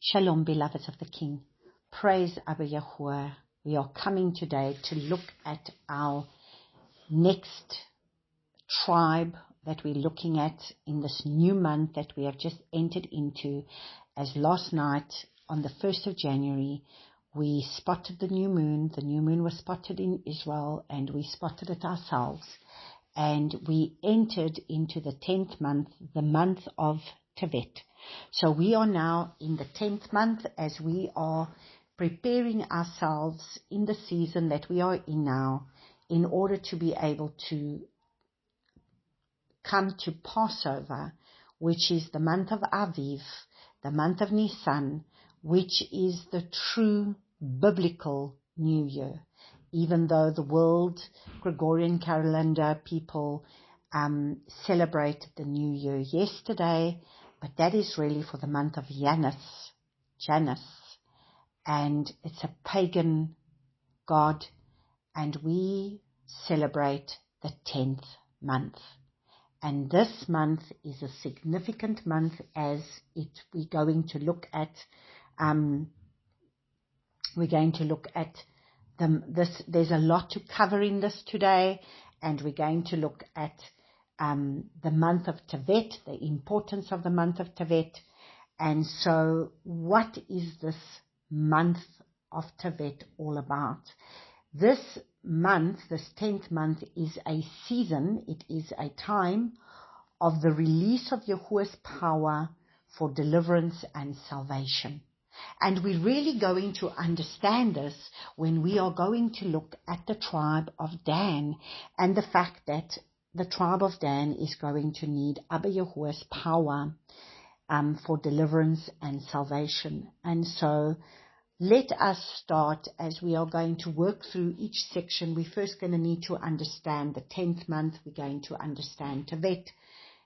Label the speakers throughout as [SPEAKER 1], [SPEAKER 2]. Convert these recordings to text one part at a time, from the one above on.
[SPEAKER 1] Shalom, beloveds of the King. Praise Abba Yahuwah. We are coming today to look at our next tribe that we're looking at in this new month that we have just entered into. As last night on the 1st of January, we spotted the new moon. The new moon was spotted in Israel and we spotted it ourselves. And we entered into the 10th month, the month of Tevet. So we are now in the 10th month as we are preparing ourselves in the season that we are in now in order to be able to come to Passover, which is the month of Aviv, the month of Nisan, which is the true biblical New Year. Even though the world Gregorian calendar people celebrated the New Year yesterday, but that is really for the month of Janus, and it's a pagan god, and we celebrate the 10th month. And this month is a significant month as we're going to look at there's a lot to cover in this today, and we're going to look at the month of Tevet, the importance of the month of Tevet. And so what is this month of Tevet all about? This month, this 10th month, is a season, it is a time of the release of Yahuwah's power for deliverance and salvation. And we're really going to understand this when we are going to look at the tribe of Dan and the fact that the tribe of Dan is going to need Abba Yahuwah's power for deliverance and salvation. And so let us start as we are going to work through each section. We're first going to need to understand the 10th month. We're going to understand Tevet.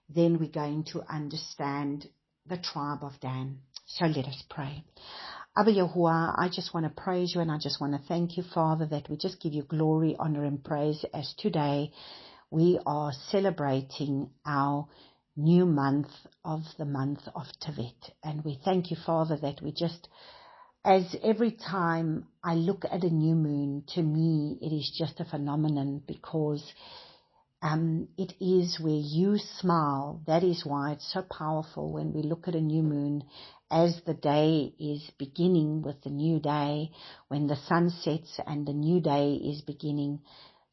[SPEAKER 1] Then we're going to understand the tribe of Dan. So let us pray. Abba Yahuwah, I just want to praise you and I just want to thank you, Father, that we just give you glory, honor and praise as today we are celebrating our new month of the month of Tevet. And we thank you, Father, that we just, as every time I look at a new moon, to me it is just a phenomenon because it is where you smile. That is why it's so powerful when we look at a new moon as the day is beginning with the new day, when the sun sets and the new day is beginning.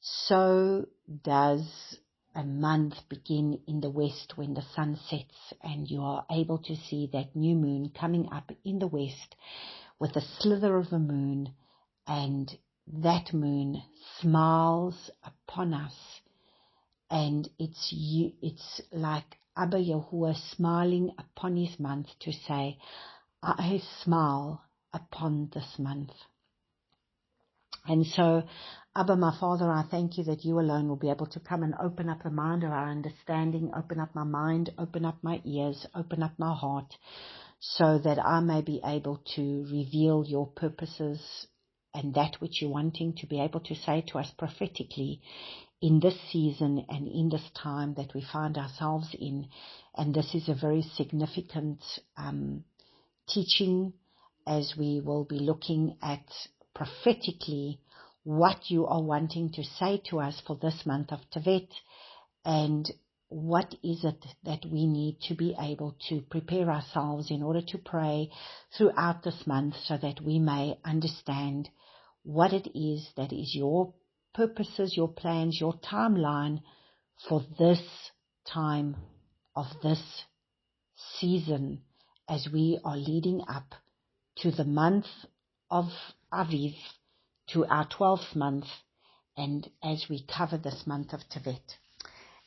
[SPEAKER 1] So does a month begin in the west when the sun sets, and you are able to see that new moon coming up in the west with a slither of a moon, and that moon smiles upon us. And it's like Abba Yahuwah smiling upon his month to say, I smile upon this month. And so, Abba, my Father, I thank you that you alone will be able to come and open up the mind of our understanding, open up my mind, open up my ears, open up my heart, so that I may be able to reveal your purposes and that which you're wanting to be able to say to us prophetically in this season and in this time that we find ourselves in. And this is a very significant teaching as we will be looking at prophetically what you are wanting to say to us for this month of Tevet, and what is it that we need to be able to prepare ourselves in order to pray throughout this month so that we may understand what it is that is your purposes, your plans, your timeline for this time of this season as we are leading up to the month of Aviv, to our 12th month, and as we cover this month of Tevet.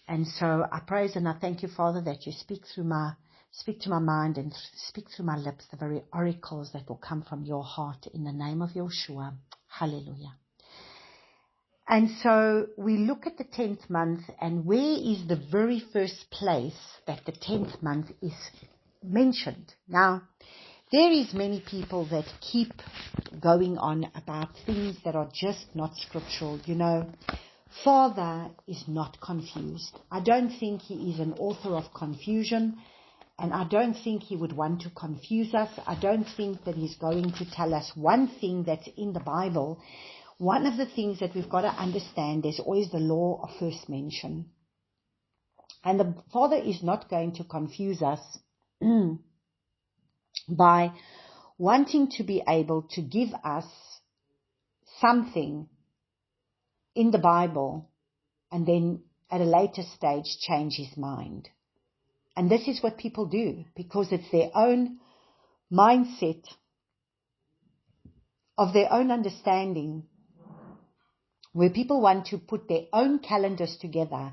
[SPEAKER 1] And so I praise and I thank you, Father, that you speak to my mind and speak through my lips the very oracles that will come from your heart in the name of Yeshua. Hallelujah. And so we look at the 10th month, and where is the very first place that the 10th month is mentioned? Now, there is many people that keep going on about things that are just not scriptural. You know, Father is not confused. I don't think he is an author of confusion. And I don't think he would want to confuse us. I don't think that he's going to tell us one thing that's in the Bible. One of the things that we've got to understand, there's always the law of first mention. And the Father is not going to confuse us by wanting to be able to give us something in the Bible and then at a later stage change his mind. And this is what people do, because it's their own mindset of their own understanding, where people want to put their own calendars together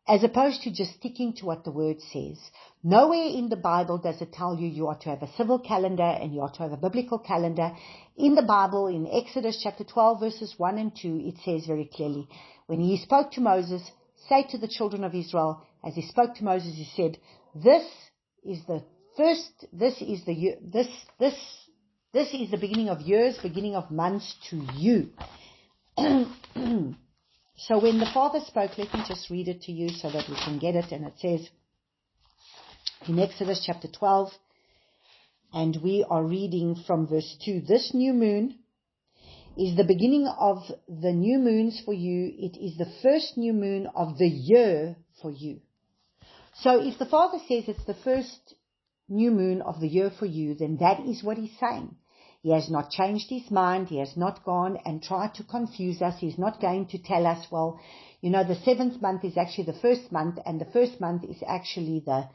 [SPEAKER 1] as opposed to just sticking to what the Word says. Nowhere in the Bible does it tell you are to have a civil calendar and you are to have a biblical calendar. In the Bible, in Exodus chapter 12, verses 1 and 2, it says very clearly, when he spoke to Moses, say to the children of Israel, as he spoke to Moses, he said, this is the beginning of years, beginning of months to you. So when the Father spoke, let me just read it to you so that we can get it. And it says in Exodus chapter 12, and we are reading from verse 2, this new moon is the beginning of the new moons for you. It is the first new moon of the year for you. So if the Father says it's the first new moon of the year for you, then that is what he's saying. He has not changed his mind. He has not gone and tried to confuse us. He's not going to tell us, well, the 7th month is actually the first month, and the first month is actually the,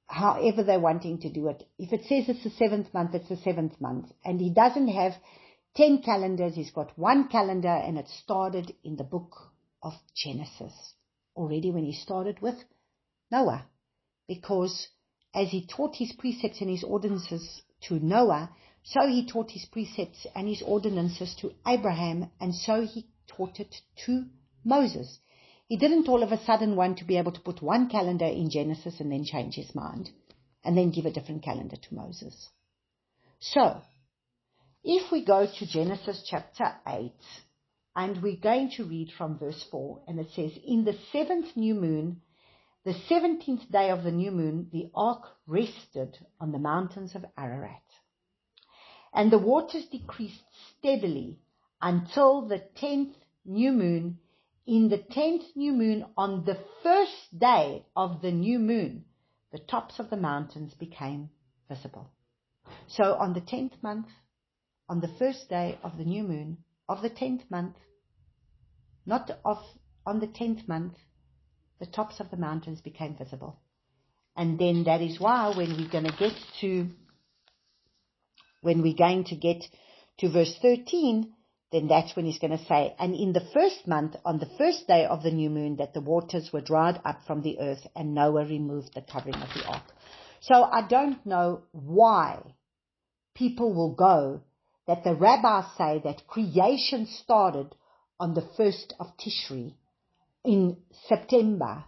[SPEAKER 1] however they're wanting to do it. If it says it's the 7th month, it's the 7th month. And he doesn't have 10 calendars. He's got one calendar, and it started in the book of Genesis, already when he started with Noah, because as he taught his precepts and his ordinances to Noah, so he taught his precepts and his ordinances to Abraham, and so he taught it to Moses. He didn't all of a sudden want to be able to put one calendar in Genesis and then change his mind and then give a different calendar to Moses. So, if we go to Genesis chapter 8, and we're going to read from verse 4, and it says, in the 7th new moon, the 17th day of the new moon, the ark rested on the mountains of Ararat. And the waters decreased steadily until the 10th new moon. In the 10th new moon, on the first day of the new moon, the tops of the mountains became visible. So on the 10th month, on the first day of the new moon, of the 10th month, on the 10th month, the tops of the mountains became visible. And then that is why when we're going to get to verse 13, then that's when he's going to say, and in the first month, on the first day of the new moon, that the waters were dried up from the earth, and Noah removed the covering of the ark. So I don't know why people will go that the rabbis say that creation started on the 1st of Tishri in September,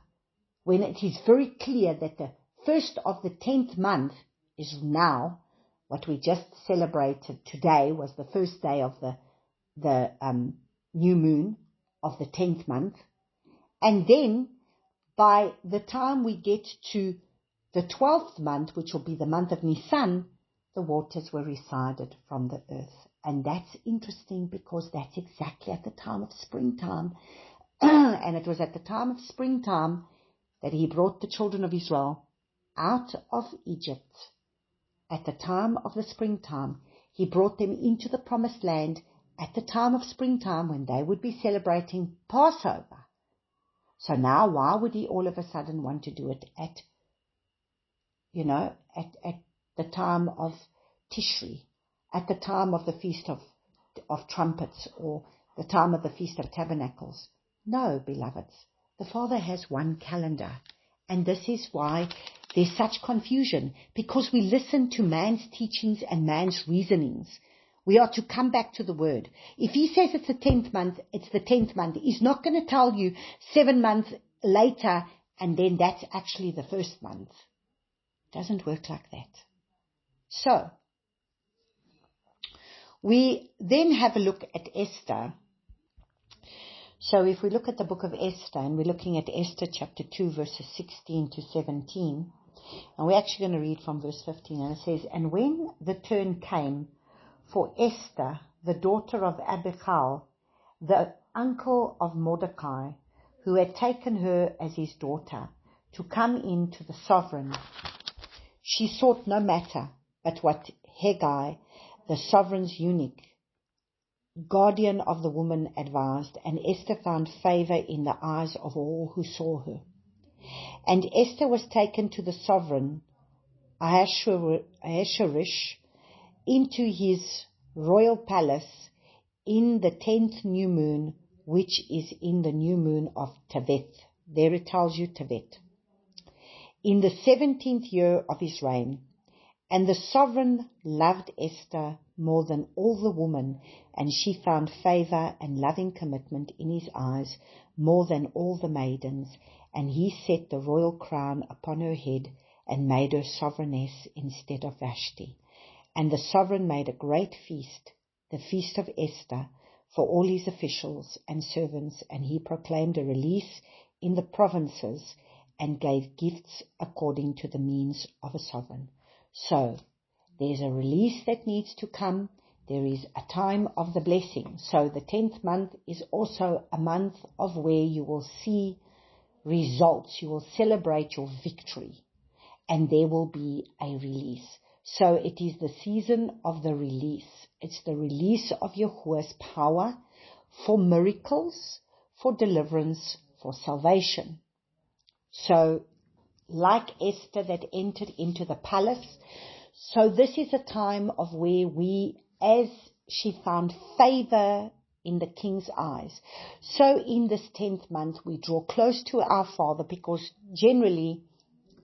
[SPEAKER 1] when it is very clear that the first of the 10th month is now. What we just celebrated today was the first day of the new moon of the 10th month. And then by the time we get to the 12th month, which will be the month of Nisan, the waters were receded from the earth. And that's interesting because that's exactly at the time of springtime. And it was at the time of springtime that he brought the children of Israel out of Egypt. At the time of the springtime, he brought them into the promised land at the time of springtime when they would be celebrating Passover. So now why would he all of a sudden want to do it at the time of Tishri, at the time of the Feast of Trumpets, or the time of the Feast of Tabernacles? No, beloveds, the Father has one calendar, and this is why there's such confusion, because we listen to man's teachings and man's reasonings. We are to come back to the Word. If he says it's the 10th month, it's the 10th month. He's not going to tell you 7 months later, and then that's actually the first month. It doesn't work like that. So, we then have a look at Esther. So if we look at the book of Esther, and we're looking at Esther chapter 2, verses 16 to 17, and we're actually going to read from verse 15, and it says, "And when the turn came for Esther, the daughter of Abihail, the uncle of Mordecai, who had taken her as his daughter, to come in to the sovereign, she sought no matter but what Hegai, the sovereign's eunuch, guardian of the woman, advised, and Esther found favor in the eyes of all who saw her. And Esther was taken to the sovereign Ahasuerus into his royal palace in the 10th new moon, which is in the new moon of Tevet." There it tells you Tevet. "In the 17th year of his reign. And the sovereign loved Esther more than all the women, and she found favor and loving commitment in his eyes more than all the maidens. And he set the royal crown upon her head and made her sovereigness instead of Vashti. And the sovereign made a great feast, the feast of Esther, for all his officials and servants, and he proclaimed a release in the provinces and gave gifts according to the means of a sovereign." So, there's a release that needs to come. There is a time of the blessing. So the 10th month is also a month of where you will see results. You will celebrate your victory. And there will be a release. So it is the season of the release. It's the release of Yahuwah's power for miracles, for deliverance, for salvation. So, like Esther that entered into the palace, so this is a time of where we, as she found favor in the king's eyes. So in this 10th month, we draw close to our Father, because generally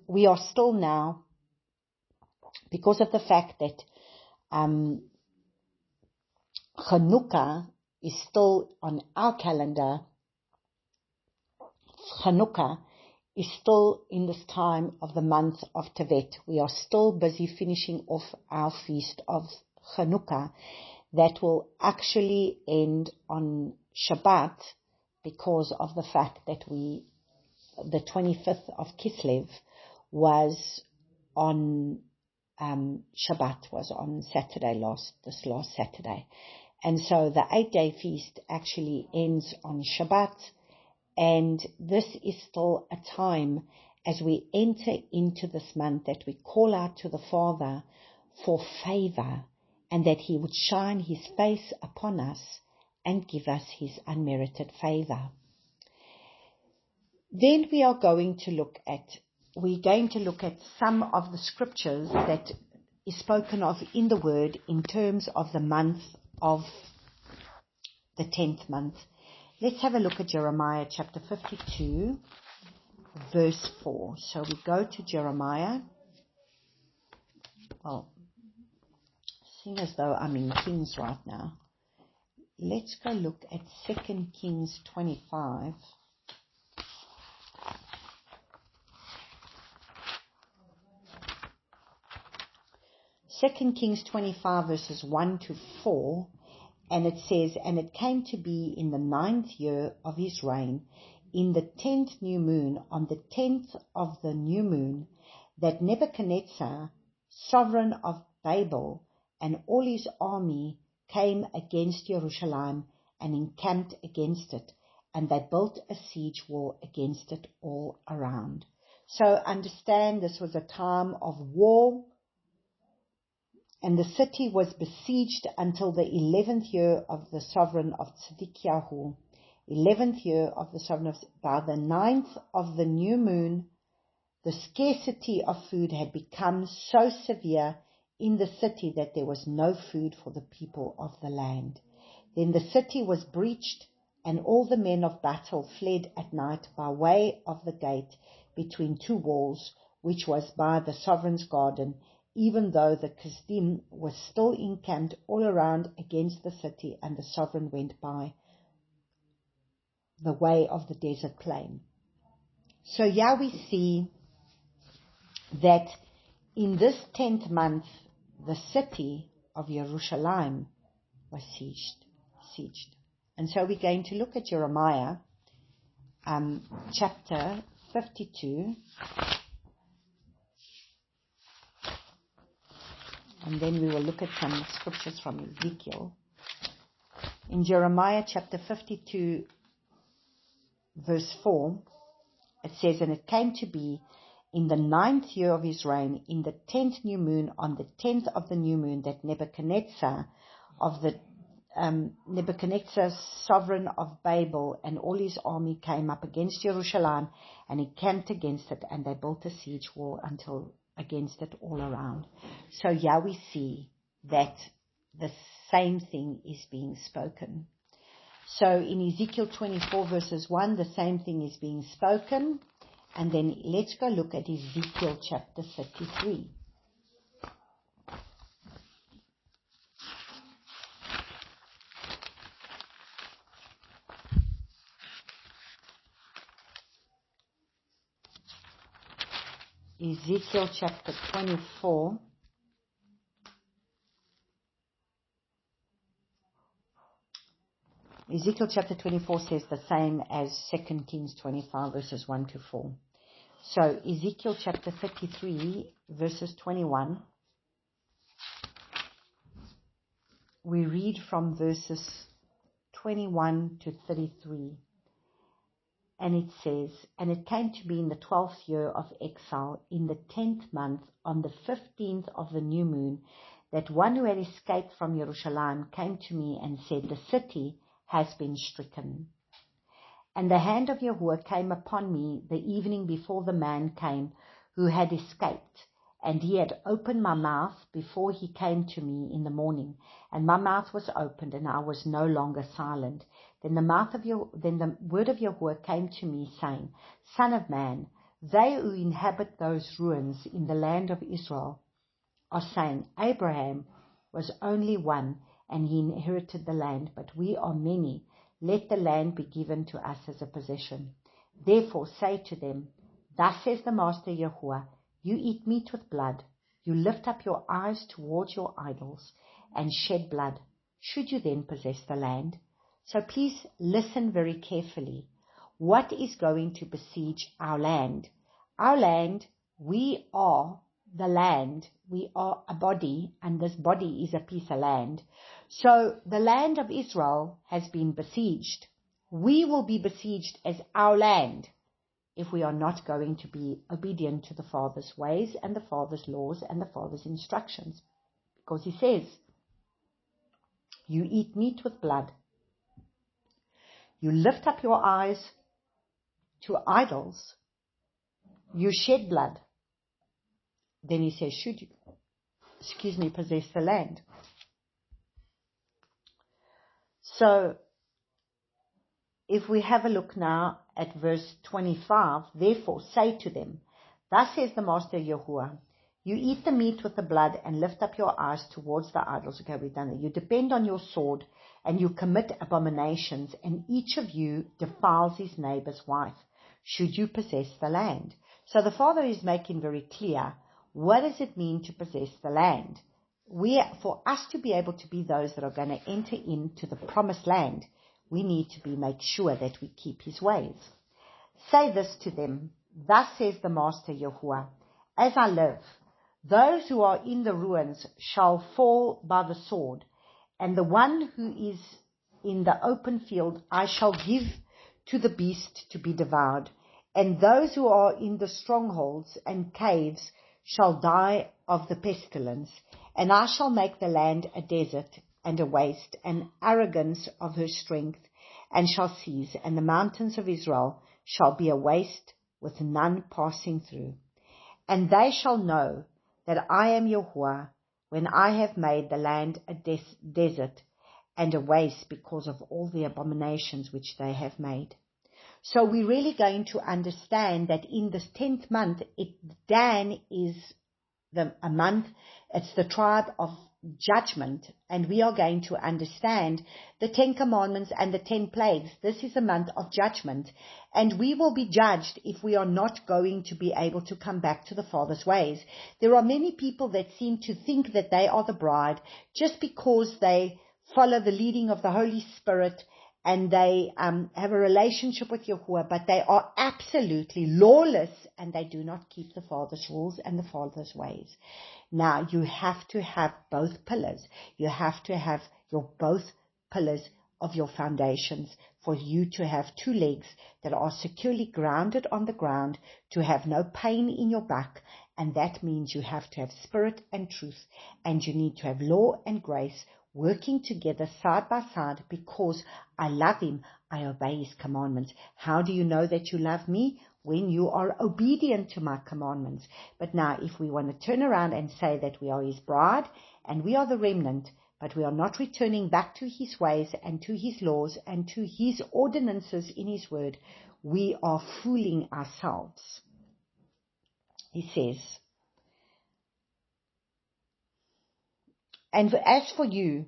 [SPEAKER 1] we are still now, because of the fact that Hanukkah is still on our calendar. Hanukkah is still in this time of the month of Tevet. We are still busy finishing off our feast of Hanukkah that will actually end on Shabbat, because of the fact that the 25th of Kislev was on Shabbat, was on Saturday, this last Saturday. And so the 8-day feast actually ends on Shabbat. And this is still a time, as we enter into this month, that we call out to the Father for favor, and that he would shine his face upon us and give us his unmerited favor. Then we are going to look at some of the scriptures that is spoken of in the Word in terms of the month of the 10th month. Let's have a look at Jeremiah chapter 52, verse 4. So we go to Jeremiah. Well, seeing as though I'm in Kings right now, let's go look at 2 Kings 25. Second Kings 25, verses 1 to 4. And it says, "And it came to be in the 9th year of his reign, in the 10th new moon, on the 10th of the new moon, that Nebuchadnezzar, sovereign of Babel, and all his army came against Jerusalem and encamped against it, and they built a siege wall against it all around." So understand, this was a time of war. And the city was besieged until the 11th year of the sovereign of Tzedekyahu. 11th year of the sovereign of, by the 9th of the new moon, the scarcity of food had become so severe in the city that there was no food for the people of the land. Then the city was breached, and all the men of battle fled at night by way of the gate between two walls, which was by the sovereign's garden, even though the Kasdim was still encamped all around against the city, and the sovereign went by the way of the desert plain. So here we see that in this 10th month, the city of Jerusalem was sieged. And so we're going to look at Jeremiah chapter 52, and then we will look at some scriptures from Ezekiel. In Jeremiah chapter 52, verse 4, it says, "And it came to be in the 9th year of his reign, in the 10th new moon, on the 10th of the new moon, that Nebuchadnezzar, sovereign of Babel, and all his army came up against Jerusalem, and he camped against it, and they built a siege wall against it all around." So here we see that the same thing is being spoken. So in Ezekiel 24 verses 1, the same thing is being spoken. And then let's go look at Ezekiel chapter 33. Ezekiel chapter 24. Ezekiel chapter 24 says the same as 2 Kings 25 verses 1 to 4. So Ezekiel chapter 33 verses 21. We read from verses 21 to 33. And it says, "And it came to be in the 12th year of exile, in the 10th month, on the 15th of the new moon, that one who had escaped from Jerusalem came to me and said, 'The city has been stricken.' And the hand of Yahuwah came upon me the evening before the man came who had escaped. And he had opened my mouth before he came to me in the morning. And my mouth was opened, and I was no longer silent. Then the word of Yahuwah came to me, saying, 'Son of man, they who inhabit those ruins in the land of Israel are saying, Abraham was only one, and he inherited the land, but we are many. Let the land be given to us as a possession. Therefore say to them, Thus says the Master Yahuwah, you eat meat with blood. You lift up your eyes towards your idols and shed blood. Should you then possess the land?'" So please listen very carefully. What is going to besiege our land? Our land, we are the land. We are a body, and this body is a piece of land. So the land of Israel has been besieged. We will be besieged as our land if we are not going to be obedient to the Father's ways and the Father's laws and the Father's instructions. Because he says, you eat meat with blood. You lift up your eyes to idols. You shed blood. Then he says, should you, possess the land? So, if we have a look now at verse 25, "Therefore say to them, Thus says the Master Yahuwah, you eat the meat with the blood and lift up your eyes towards the idols." Okay, we've done it. "You depend on your sword and you commit abominations, and each of you defiles his neighbor's wife. Should you possess the land?" So the Father is making very clear, what does it mean to possess the land? For us to be able to be those that are going to enter into the promised land, we need to make sure that we keep his ways. "Say this to them, Thus says the Master Yahuwah, as I live, those who are in the ruins shall fall by the sword, and the one who is in the open field I shall give to the beast to be devoured, and those who are in the strongholds and caves shall die of the pestilence, and I shall make the land a desert and a waste, and arrogance of her strength, and shall cease, and the mountains of Israel shall be a waste with none passing through. And they shall know that I am Yahuwah when I have made the land a desert and a waste because of all the abominations which they have made." So we're really going to understand that in this 10th month, Dan is a month, it's the tribe of judgment, and we are going to understand the 10 commandments and the 10 plagues. This is a month of judgment, and we will be judged if we are not going to be able to come back to the Father's ways. There are many people that seem to think that they are the bride just because they follow the leading of the Holy Spirit and they have a relationship with Yahuwah, but they are absolutely lawless, and they do not keep the Father's rules and the Father's ways. Now, you have to have both pillars. You have to have both pillars of your foundations for you to have two legs that are securely grounded on the ground, to have no pain in your back, and that means you have to have spirit and truth, and you need to have law and grace working together side by side, because I love Him, I obey His commandments. How do you know that you love me? When you are obedient to my commandments. But now, if we want to turn around and say that we are His bride and we are the remnant, but we are not returning back to His ways and to His laws and to His ordinances in His word, we are fooling ourselves. He says, and as for you,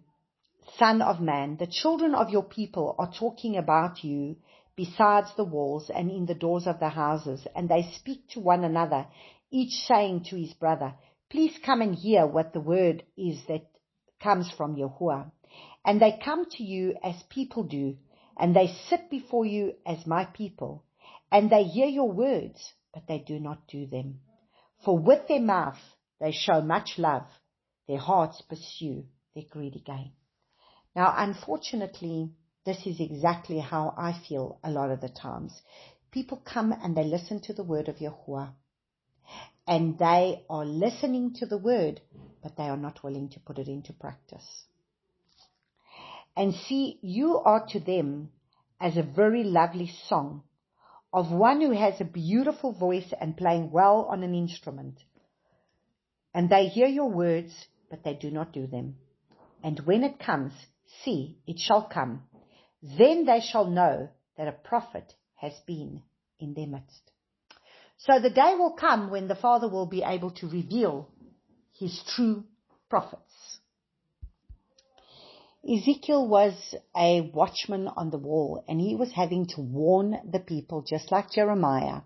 [SPEAKER 1] Son of man, the children of your people are talking about you besides the walls and in the doors of the houses, and they speak to one another, each saying to his brother, please come and hear what the word is that comes from Yahuwah. And they come to you as people do, and they sit before you as my people, and they hear your words, but they do not do them. For with their mouth they show much love, their hearts pursue their greedy gain. Now, unfortunately, this is exactly how I feel a lot of the times. People come and they listen to the word of Yahuwah, and they are listening to the word, but they are not willing to put it into practice. And see, you are to them as a very lovely song of one who has a beautiful voice and playing well on an instrument. And they hear your words, but they do not do them. And when it comes, see, it shall come. Then they shall know that a prophet has been in their midst. So the day will come when the Father will be able to reveal His true prophets. Ezekiel was a watchman on the wall, and he was having to warn the people, just like Jeremiah,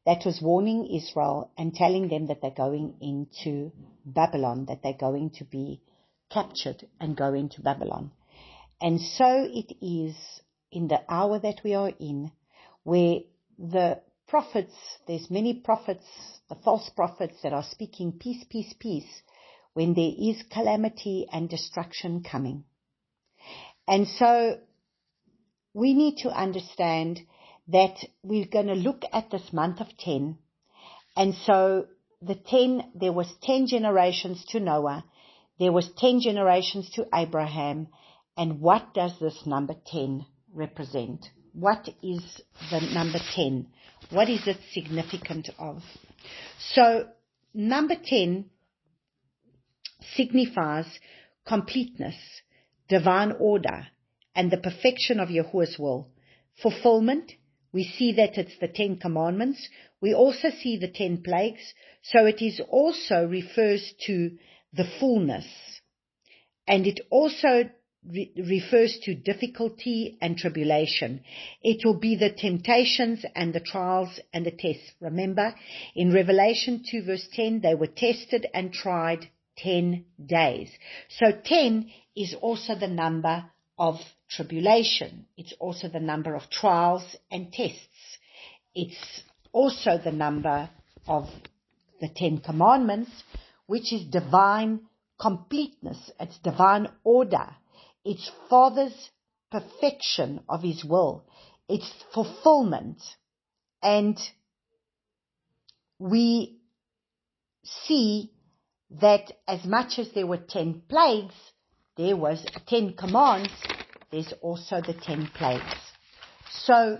[SPEAKER 1] that was warning Israel and telling them that they're going into Babylon, that they're going to be captured and go into Babylon. And so it is in the hour that we are in, where the prophets, there's many prophets, the false prophets that are speaking peace, peace, peace, when there is calamity and destruction coming. And so we need to understand that we're going to look at this month of 10. And so there was 10 generations to Noah. There was 10 generations to Abraham. And what does this number 10 represent? What is the number 10? What is it significant of? So number 10 signifies completeness, divine order, and the perfection of Yahuwah's will. Fulfillment, we see that it's the 10 commandments. We also see the 10 plagues. So it is also refers to the fullness. And it also refers to difficulty and tribulation. It will be the temptations and the trials and the tests. Remember, in Revelation 2 verse 10, they were tested and tried 10 days. So 10 is also the number of tribulation. It's also the number of trials and tests. It's also the number of the 10 commandments, which is divine completeness. It's divine order. It's Father's perfection of His will. It's fulfillment. And we see that as much as there were 10 plagues, there was 10 commands, there's also the 10 plagues. So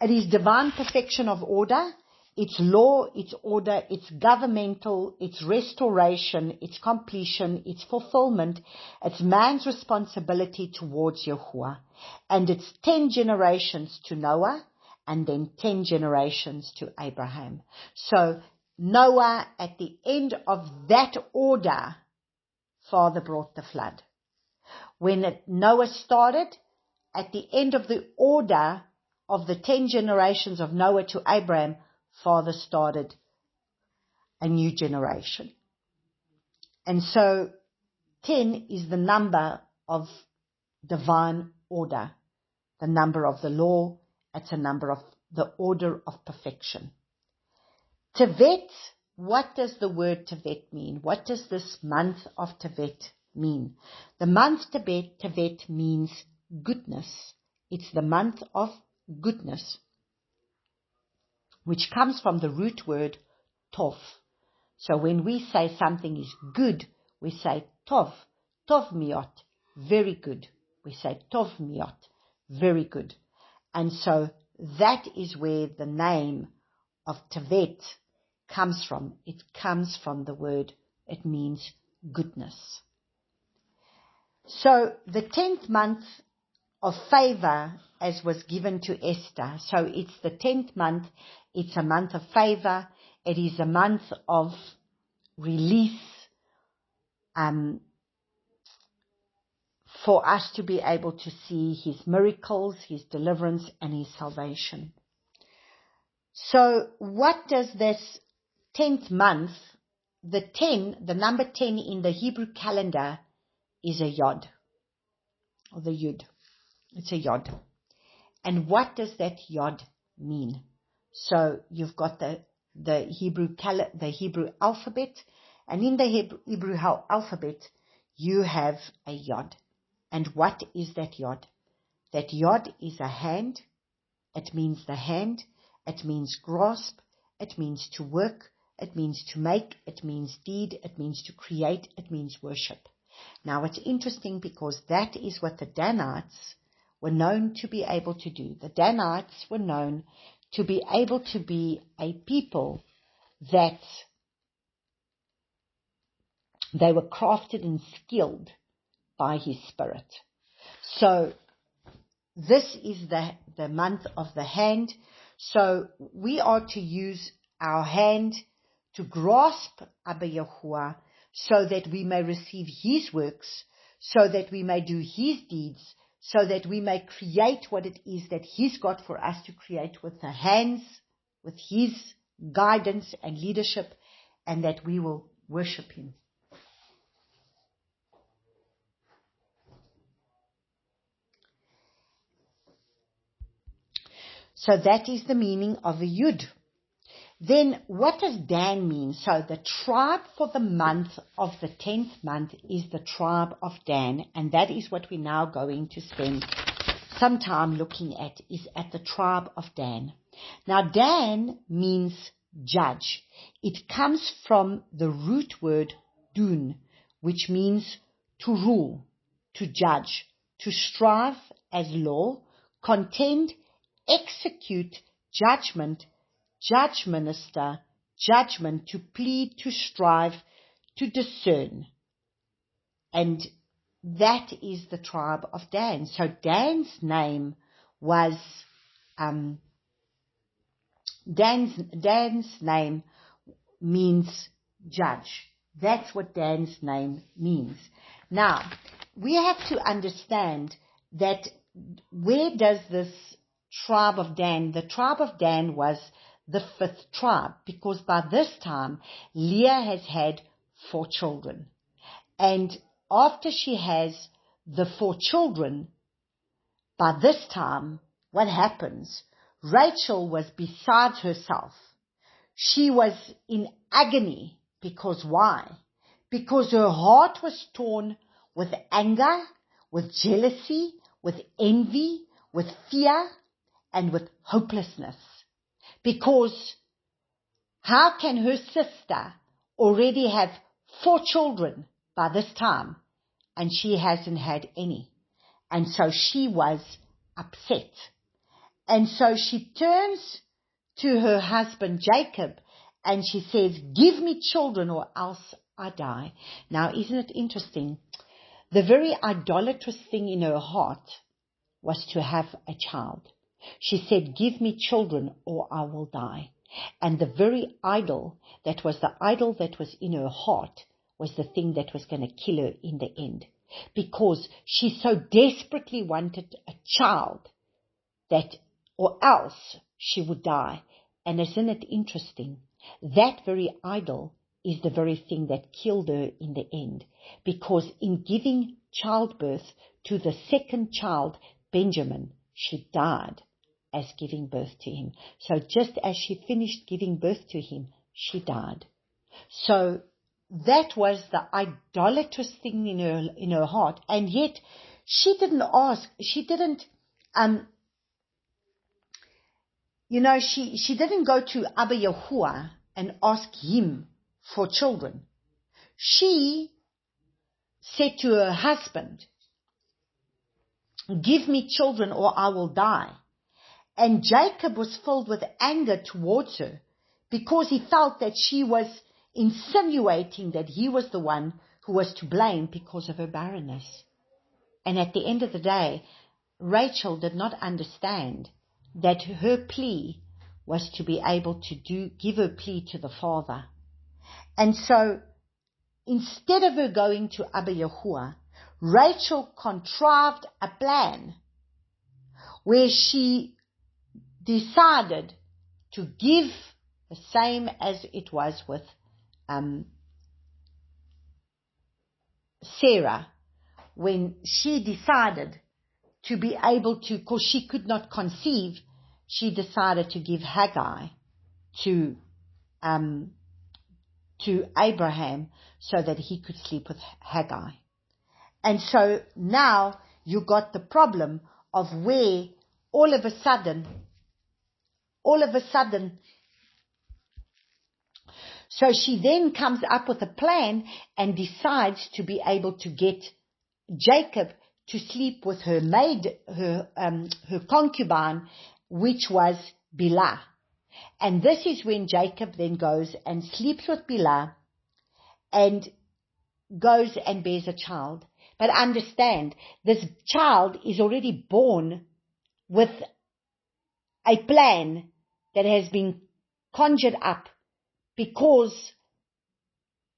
[SPEAKER 1] it is divine perfection of order. It's law, it's order, it's governmental, it's restoration, it's completion, it's fulfillment. It's man's responsibility towards Yahuwah. And it's 10 generations to Noah, and then 10 generations to Abraham. So Noah, at the end of that order, Father brought the flood. When Noah started, at the end of the order of the 10 generations of Noah to Abraham, Father started a new generation. And so 10 is the number of divine order. The number of the law, it's a number of the order of perfection. Tevet, what does the word Tevet mean? What does this month of Tevet mean? The month Tevet means goodness. It's the month of goodness, which comes from the root word tov. So when we say something is good, we say tov, tov miot, very good. We say tov miot, very good. And so that is where the name of Tevet comes from. It comes from the word, it means goodness. So the 10th month of favor, as was given to Esther. So it's the 10th month. It's a month of favor. It is a month of release, for us to be able to see his miracles, his deliverance, and his salvation. So what does this 10th month, the number 10 in the Hebrew calendar is a yod, or the yud. It's a yod. And what does that yod mean? So you've got the Hebrew alphabet, and in the Hebrew alphabet you have a yod. And what is that yod? That yod is a hand. It means the hand. It means grasp. It means to work. It means to make. It means deed. It means to create. It means worship. Now it's interesting because that is what the Danites were known to be able to do. The Danites were known to be able to be a people that they were crafted and skilled by his spirit. So this is the month of the hand. So we are to use our hand to grasp Abba Yahuwah so that we may receive his works, so that we may do his deeds, so that we may create what it is that he's got for us to create with the hands, with his guidance and leadership, and that we will worship him. So that is the meaning of a yud. Then what does Dan mean? So the tribe for the month of the 10th month is the tribe of Dan, and that is what we're now going to spend some time looking at, is at the tribe of Dan. Now Dan means judge. It comes from the root word dun, which means to rule, to judge, to strive as law, contend, execute judgment, judge minister, judgment, to plead, to strive, to discern. And that is the tribe of Dan. So Dan's name was, Dan's name means judge. That's what Dan's name means. Now, we have to understand that where does this tribe of Dan, the tribe of Dan was the 5th tribe, because by this time Leah has had 4 children. And after she has the 4 children, by this time, what happens? Rachel was beside herself. She was in agony. Because why? Because her heart was torn with anger, with jealousy, with envy, with fear, and with hopelessness. Because how can her sister already have 4 children by this time and she hasn't had any? And so she was upset. And so she turns to her husband Jacob and she says, give me children or else I die. Now, isn't it interesting? The very idolatrous thing in her heart was to have a child. She said, give me children or I will die. And the very idol that was in her heart was the thing that was going to kill her in the end. Because she so desperately wanted a child that, or else she would die. And isn't it interesting? That very idol is the very thing that killed her in the end. Because in giving childbirth to the second child, Benjamin, she died as giving birth to him. So just as she finished giving birth to him, she died. So that was the idolatrous thing in her heart, and yet she didn't ask. She didn't, she didn't go to Abba Yahuwah and ask him for children. She said to her husband, "Give me children or I will die." And Jacob was filled with anger towards her because he felt that she was insinuating that he was the one who was to blame because of her barrenness. And at the end of the day, Rachel did not understand that her plea was to be able to give her plea to the Father. And so instead of her going to Abba Yahuwah, Rachel contrived a plan where she decided to give the same as it was with Sarah, when she decided to be able to, because she could not conceive, she decided to give Hagar to Abraham so that he could sleep with Hagar. And so now you got the problem of where all of a sudden, so she then comes up with a plan and decides to be able to get Jacob to sleep with her maid, her concubine, which was Bilhah. And this is when Jacob then goes and sleeps with Bilhah and goes and bears a child. But understand, this child is already born with a plan that has been conjured up, because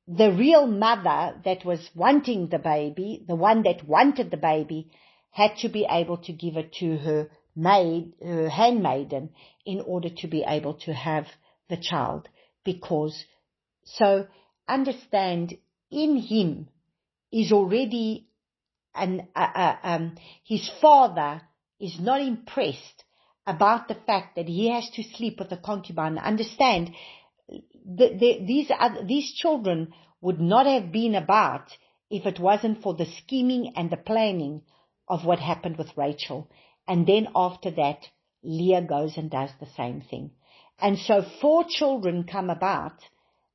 [SPEAKER 1] the real mother that was wanting the baby, the one that wanted the baby, had to be able to give it to her maid, her handmaiden, in order to be able to have the child. So understand, in him is already his father is not impressed about the fact that he has to sleep with a concubine. Understand, these children would not have been about if it wasn't for the scheming and the planning of what happened with Rachel. And then after that, Leah goes and does the same thing. And so 4 children come about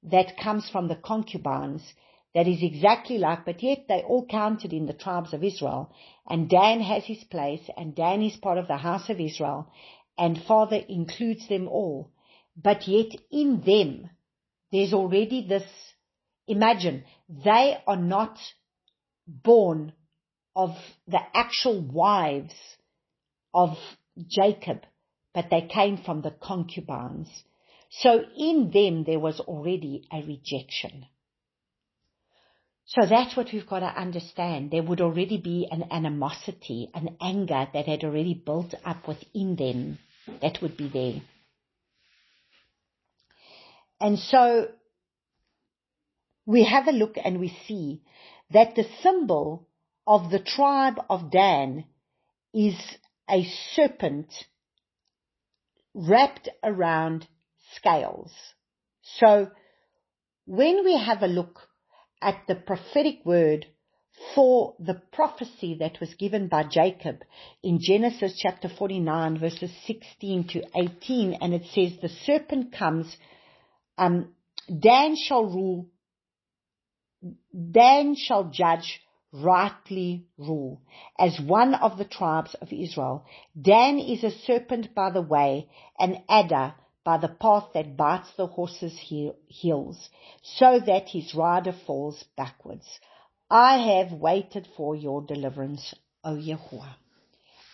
[SPEAKER 1] that comes from the concubines, that is exactly like, but yet they all counted in the tribes of Israel. And Dan has his place, and Dan is part of the house of Israel, and Father includes them all. But yet in them, there's already this, imagine, they are not born of the actual wives of Jacob, but they came from the concubines. So in them, there was already a rejection. So that's what we've got to understand. There would already be an animosity, an anger that had already built up within them that would be there. And so we have a look and we see that the symbol of the tribe of Dan is a serpent wrapped around scales. So when we have a look at the prophetic word for the prophecy that was given by Jacob in Genesis chapter 49 verses 16 to 18, and it says, the serpent comes, Dan shall judge, rightly rule, as one of the tribes of Israel. Dan is a serpent by the way, an adder by the path that bites the horse's heels, so that his rider falls backwards. I have waited for your deliverance, O Yahuwah.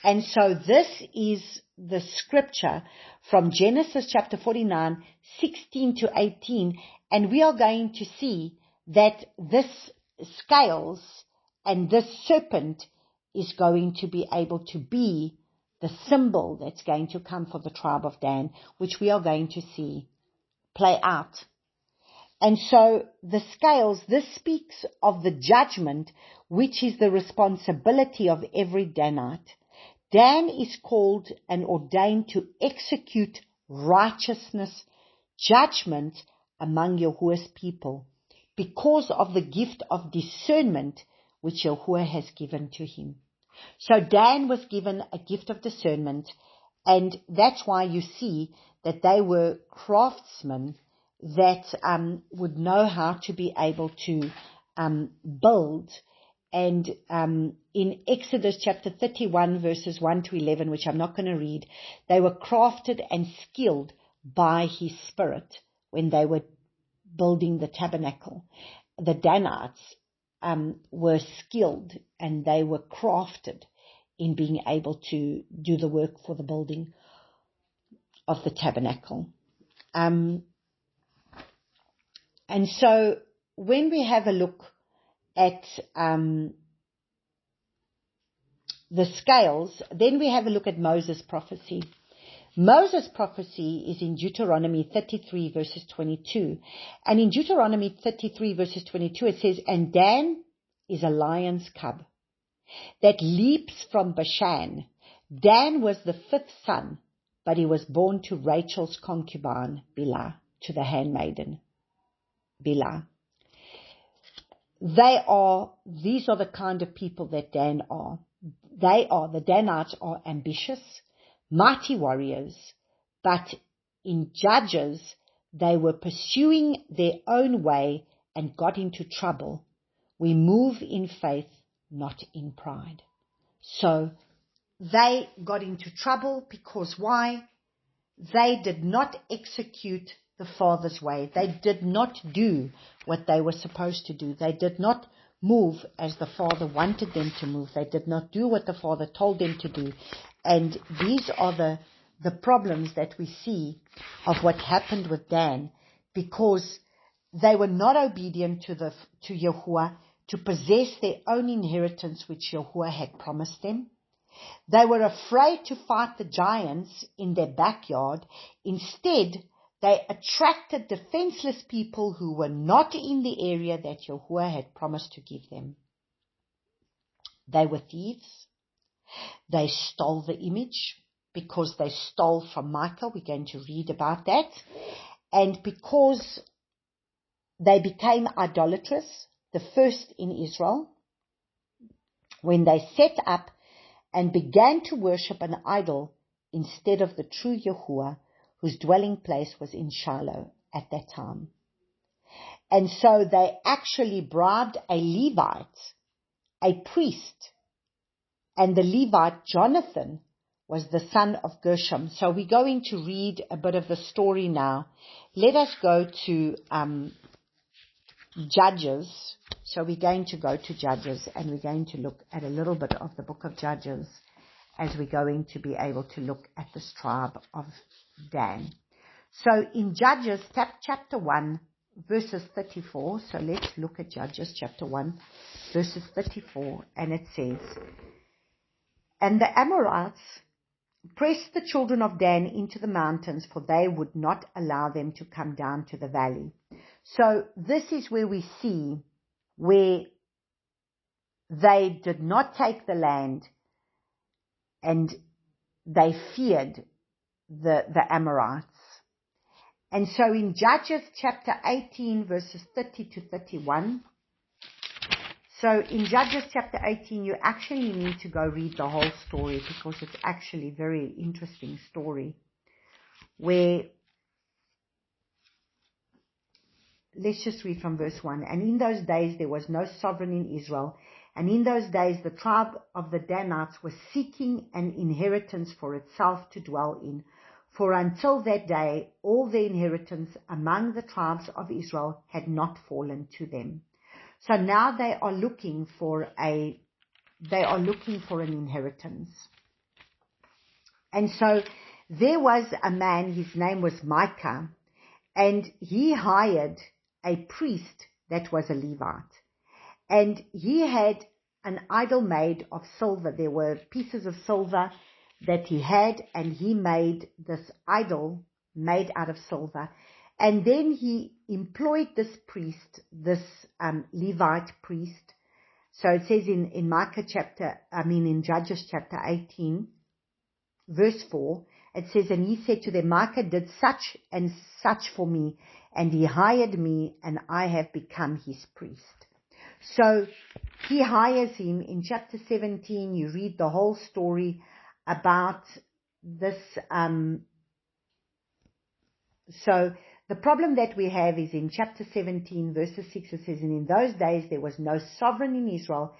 [SPEAKER 1] And so this is the scripture from Genesis chapter 49, 16 to 18, and we are going to see that this scales and this serpent is going to be able to be the symbol that's going to come for the tribe of Dan, which we are going to see play out. And so the scales, this speaks of the judgment, which is the responsibility of every Danite. Dan is called and ordained to execute righteousness, judgment among Yahuwah's people, because of the gift of discernment which Yahuwah has given to him. So Dan was given a gift of discernment, and that's why you see that they were craftsmen that would know how to be able to build. And in Exodus chapter 31, verses 1 to 11, which I'm not going to read, they were crafted and skilled by his spirit when they were building the tabernacle. The Danites were skilled and they were crafted in being able to do the work for the building of the tabernacle. And so when we have a look at the scales, then we have a look at Moses' prophecy. Moses' prophecy is in Deuteronomy 33 verses 22. And in Deuteronomy 33 verses 22 it says, "And Dan is a lion's cub that leaps from Bashan. Dan was the 5th son, but he was born to Rachel's concubine, Bilhah," to the handmaiden, Bilhah. These are the kind of people that Dan are. The Danites are ambitious, mighty warriors, but in Judges, they were pursuing their own way and got into trouble. We move in faith, not in pride. So they got into trouble because why? They did not execute the Father's way. They did not do what they were supposed to do. They did not move as the Father wanted them to move. They did not do what the Father told them to do. And these are the problems that we see of what happened with Dan, because they were not obedient to Yahuwah to possess their own inheritance which Yahuwah had promised them. They were afraid to fight the giants in their backyard. Instead, they attracted defenseless people who were not in the area that Yahuwah had promised to give them. They were thieves. They stole the image because they stole from Micah. We're going to read about that. And because they became idolatrous, the first in Israel, when they set up and began to worship an idol instead of the true Yahuwah, whose dwelling place was in Shiloh at that time. And so they actually bribed a Levite, a priest, and the Levite, Jonathan, was the son of Gershom. So we're going to read a bit of the story now. Let us go to Judges. So we're going to go to Judges, and we're going to look at a little bit of the book of Judges as we're going to be able to look at this tribe of Dan. So in Judges chapter 1, verses 34, so let's look at Judges chapter 1, verses 34, and it says, "And the Amorites pressed the children of Dan into the mountains, for they would not allow them to come down to the valley." So this is where we see where they did not take the land and they feared the Amorites. And so in Judges chapter 18, verses 30 to 31, so in Judges chapter 18, you actually need to go read the whole story because it's actually a very interesting story where, let's just read from verse 1. "And in those days there was no sovereign in Israel, and in those days the tribe of the Danites was seeking an inheritance for itself to dwell in. For until that day all the inheritance among the tribes of Israel had not fallen to them." So now they are looking for an inheritance. And so there was a man, his name was Micah, and he hired a priest that was a Levite. And he had an idol made of silver. There were pieces of silver that he had, and he made this idol made out of silver. And then he employed this priest, this Levite priest. So it says in in Judges chapter 18, verse 4, it says, and he said to them, Micah did such and such for me, and he hired me, and I have become his priest. So he hires him. In chapter 17, you read the whole story about this. So the problem that we have is in chapter 17, verses 6, it says, and in those days there was no sovereign in Israel.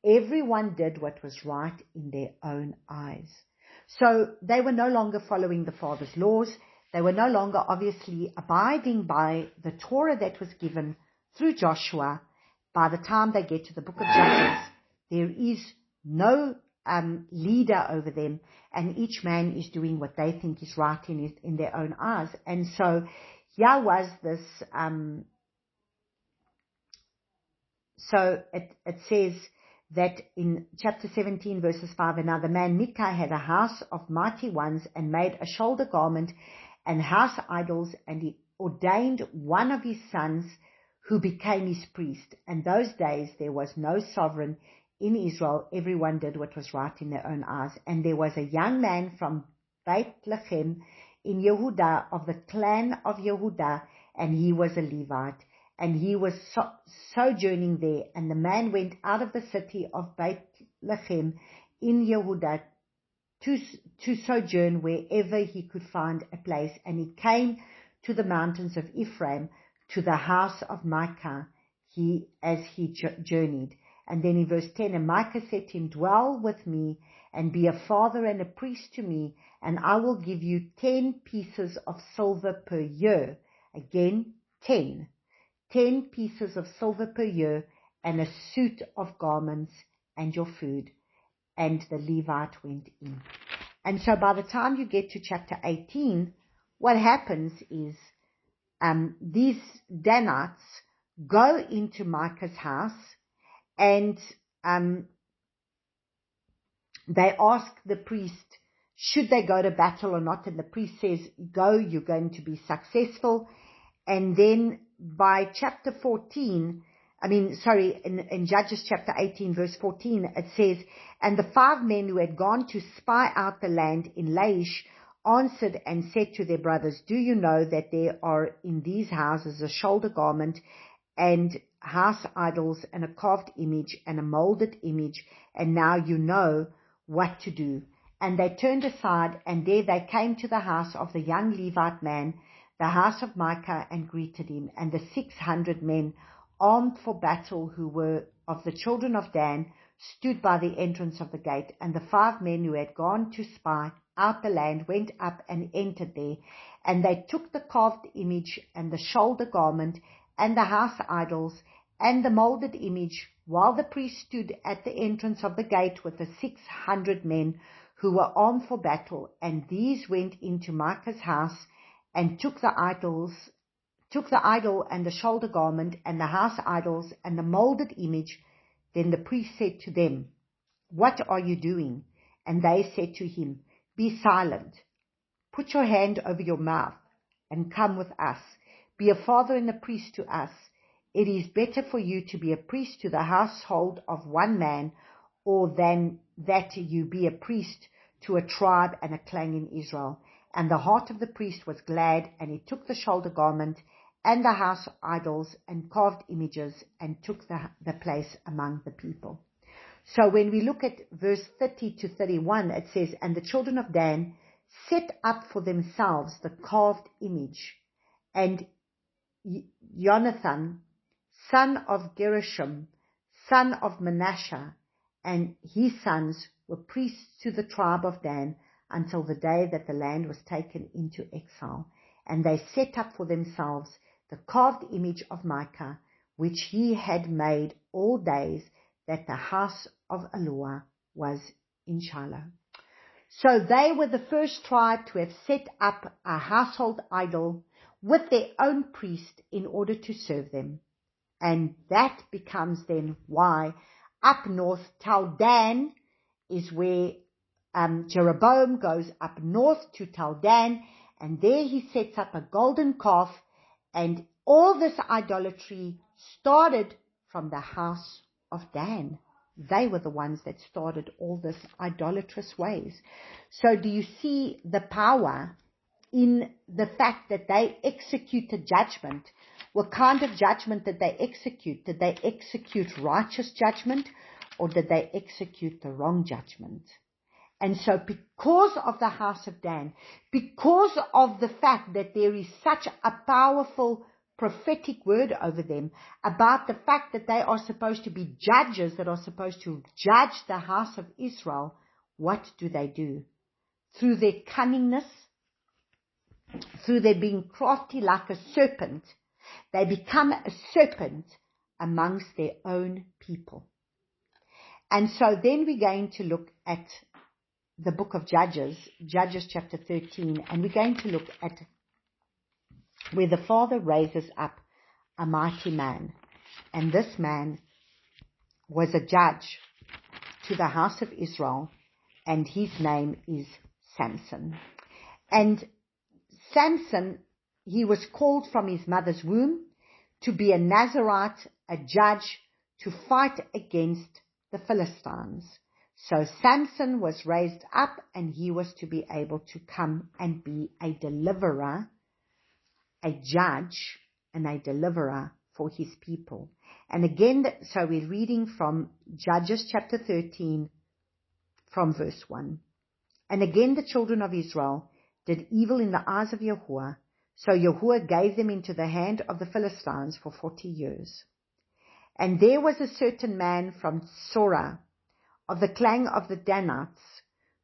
[SPEAKER 1] Everyone did what was right in their own eyes. So they were no longer following the Father's laws. They were no longer obviously abiding by the Torah that was given through Joshua. By the time they get to the book of Judges, there is no leader over them, and each man is doing what they think is right in their own eyes. And so here was this, so it says that in chapter 17 verses 5, and now the man Micah had a house of mighty ones, and made a shoulder garment and house idols, and he ordained one of his sons, who became his priest. And those days there was no sovereign in Israel. Everyone did what was right in their own eyes. And there was a young man from Bethlehem in Yehudah, of the clan of Yehudah, and he was a Levite. And he was sojourning there. And the man went out of the city of Bethlehem in Yehudah to sojourn wherever he could find a place. And he came to the mountains of Ephraim, to the house of Micah, as he journeyed. And then in verse 10, and Micah said to him, dwell with me, and be a father and a priest to me, and I will give you 10 pieces of silver per year. Again, 10 pieces of silver per year, and a suit of garments, and your food. And the Levite went in. And so by the time you get to chapter 18, what happens is, these Danites go into Micah's house, and they ask the priest, should they go to battle or not? And the priest says, go, you're going to be successful. And then by chapter 14, in Judges chapter 18, verse 14, it says, and the 5 men who had gone to spy out the land in Laish answered and said to their brothers, do you know that there are in these houses a shoulder garment and house idols and a carved image and a molded image, and now you know what to do. And they turned aside, and there they came to the house of the young Levite man, the house of Micah, and greeted him. And the 600 men armed for battle, who were of the children of Dan, stood by the entrance of the gate. And the 5 men who had gone to spy out the land went up and entered there. And they took the carved image and the shoulder garment and the house idols and the molded image, while the priest stood at the entrance of the gate with the 600 men who were armed for battle. And these went into Micah's house and took the idol and the shoulder garment and the house idols and the molded image. Then the priest said to them, what are you doing? And they said to him, be silent. Put your hand over your mouth and come with us. Be a father and a priest to us. It is better for you to be a priest to the household of one man, or than that you be a priest to a tribe and a clan in Israel. And the heart of the priest was glad, and he took the shoulder garment and the house idols and carved images, and took the place among the people. So when we look at verse 30 to 31, it says, and the children of Dan set up for themselves the carved image, and Jonathan, son of Gershom, son of Manasseh, and his sons were priests to the tribe of Dan until the day that the land was taken into exile. And they set up for themselves the carved image of Micah, which he had made all days that the house of Eloah was in Shiloh. So they were the first tribe to have set up a household idol with their own priest in order to serve them. And that becomes then why up north, Tel Dan is where Jeroboam goes up north to Tel Dan, and there he sets up a golden calf, And all this idolatry started from the house of Dan. They were the ones that started all this idolatrous ways. So do you see the power in the fact that they executed judgment? What kind of judgment did they execute? Did they execute righteous judgment, or did they execute the wrong judgment? And so because of the house of Dan, because of the fact that there is such a powerful prophetic word over them about the fact that they are supposed to be judges that are supposed to judge the house of Israel, what do? Through their cunningness, through their being crafty like a serpent, they become a serpent amongst their own people. And so then we're going to look at the book of Judges chapter 13, and we're going to look at where the Father raises up a mighty man. And this man was a judge to the house of Israel, and his name is Samson. And Samson, he was called from his mother's womb to be a Nazirite, a judge, to fight against the Philistines. So Samson was raised up, and he was to be able to come and be a deliverer, a judge, and a deliverer for his people. And again, so we're reading from Judges chapter 13 from verse 1. And again the children of Israel did evil in the eyes of Yahuwah, so Yahuwah gave them into the hand of the Philistines for 40 years. And there was a certain man from Zorah, of the clan of the Danites,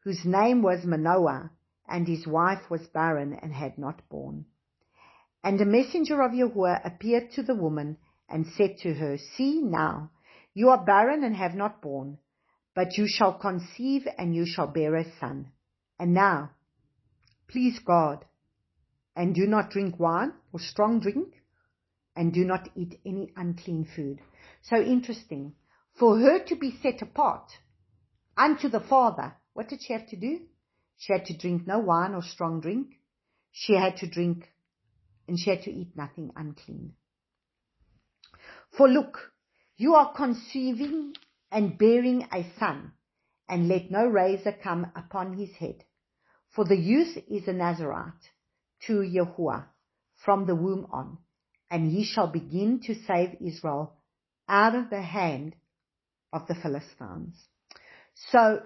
[SPEAKER 1] whose name was Manoah, and his wife was barren and had not borne. And a messenger of Yahuwah appeared to the woman and said to her, See now, you are barren and have not borne, but you shall conceive and you shall bear a son. And now, please God, and do not drink wine or strong drink, and do not eat any unclean food. So interesting. For her to be set apart unto the Father, what did she have to do? She had to drink no wine or strong drink. She had to drink, and she had to eat nothing unclean. For look, you are conceiving and bearing a son, and let no razor come upon his head. For the youth is a Nazirite to Yahuwah from the womb on, and he shall begin to save Israel out of the hand of the Philistines. So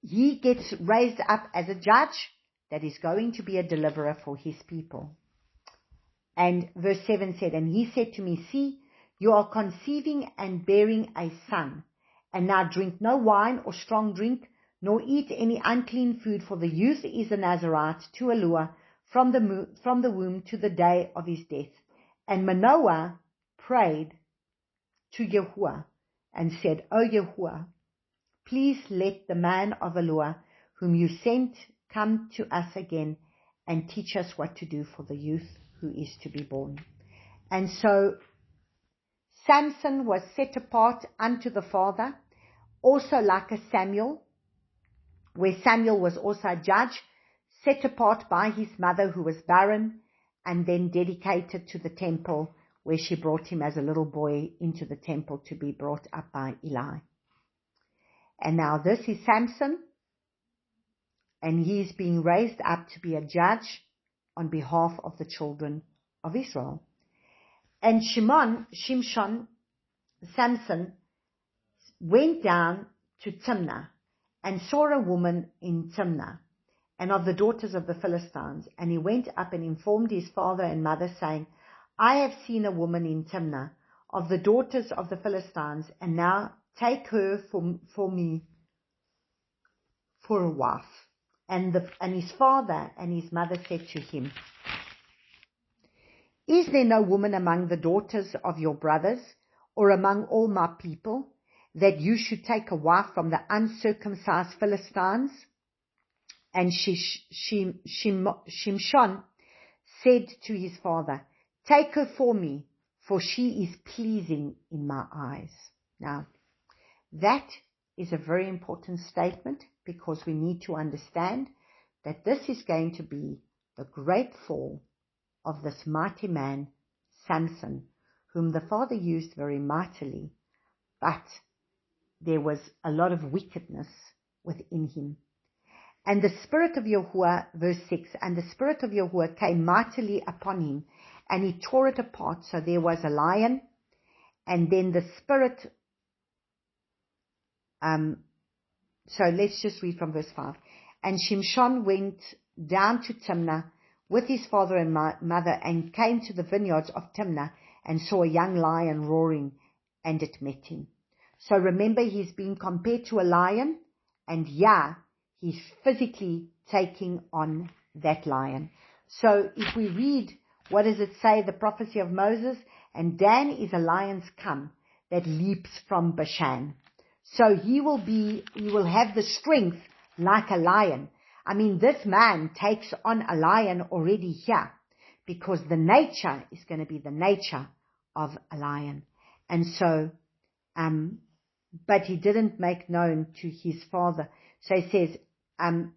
[SPEAKER 1] he gets raised up as a judge that is going to be a deliverer for his people. And verse 7 said, And he said to me, See, you are conceiving and bearing a son, and now drink no wine or strong drink, nor eat any unclean food, for the youth is a Nazirite to Yahuwah from the womb to the day of his death. And Manoah prayed to Yahuwah and said, O Yahuwah, please let the man of Yahuwah whom you sent come to us again and teach us what to do for the youth who is to be born. And so Samson was set apart unto the Father, also like a Samuel, where Samuel was also a judge, set apart by his mother who was barren, and then dedicated to the temple, where she brought him as a little boy into the temple to be brought up by Eli. And now this is Samson, and he is being raised up to be a judge on behalf of the children of Israel. And Shimshon, Samson, went down to Timnah and saw a woman in Timnah, and of the daughters of the Philistines. And he went up and informed his father and mother, saying, I have seen a woman in Timnah of the daughters of the Philistines, and now take her for me for a wife. And his father and his mother said to him, Is there no woman among the daughters of your brothers, or among all my people, that you should take a wife from the uncircumcised Philistines? And Shimshon said to his father, Take her for me, for she is pleasing in my eyes. Now, that is a very important statement, because we need to understand that this is going to be the great fall of this mighty man Samson, whom the father used very mightily, but there was a lot of wickedness within him. And the Spirit of Yahuwah, verse 6, and the Spirit of Yahuwah came mightily upon him, and he tore it apart. So there was a lion, and then the Spirit, so let's just read from verse 5. And Shimshon went down to Timnah with his father and mother, and came to the vineyards of Timnah, and saw a young lion roaring, and it met him. So remember, he's being compared to a lion, and he's physically taking on that lion. So if we read, what does it say, the prophecy of Moses? And Dan is a lion's cub that leaps from Bashan. So he will have the strength like a lion. I mean, this man takes on a lion already here, because the nature is going to be the nature of a lion. And so, but he didn't make known to his father. So he says, and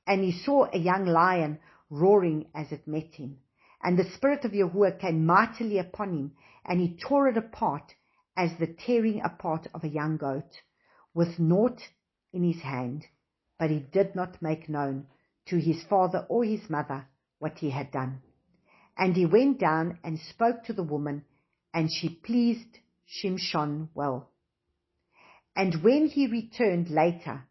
[SPEAKER 1] he saw a young lion roaring as it met him. And the Spirit of Yahuwah came mightily upon him, and he tore it apart as the tearing apart of a young goat, with naught in his hand. But he did not make known to his father or his mother what he had done. And he went down and spoke to the woman, and she pleased Shimshon well. And when he returned later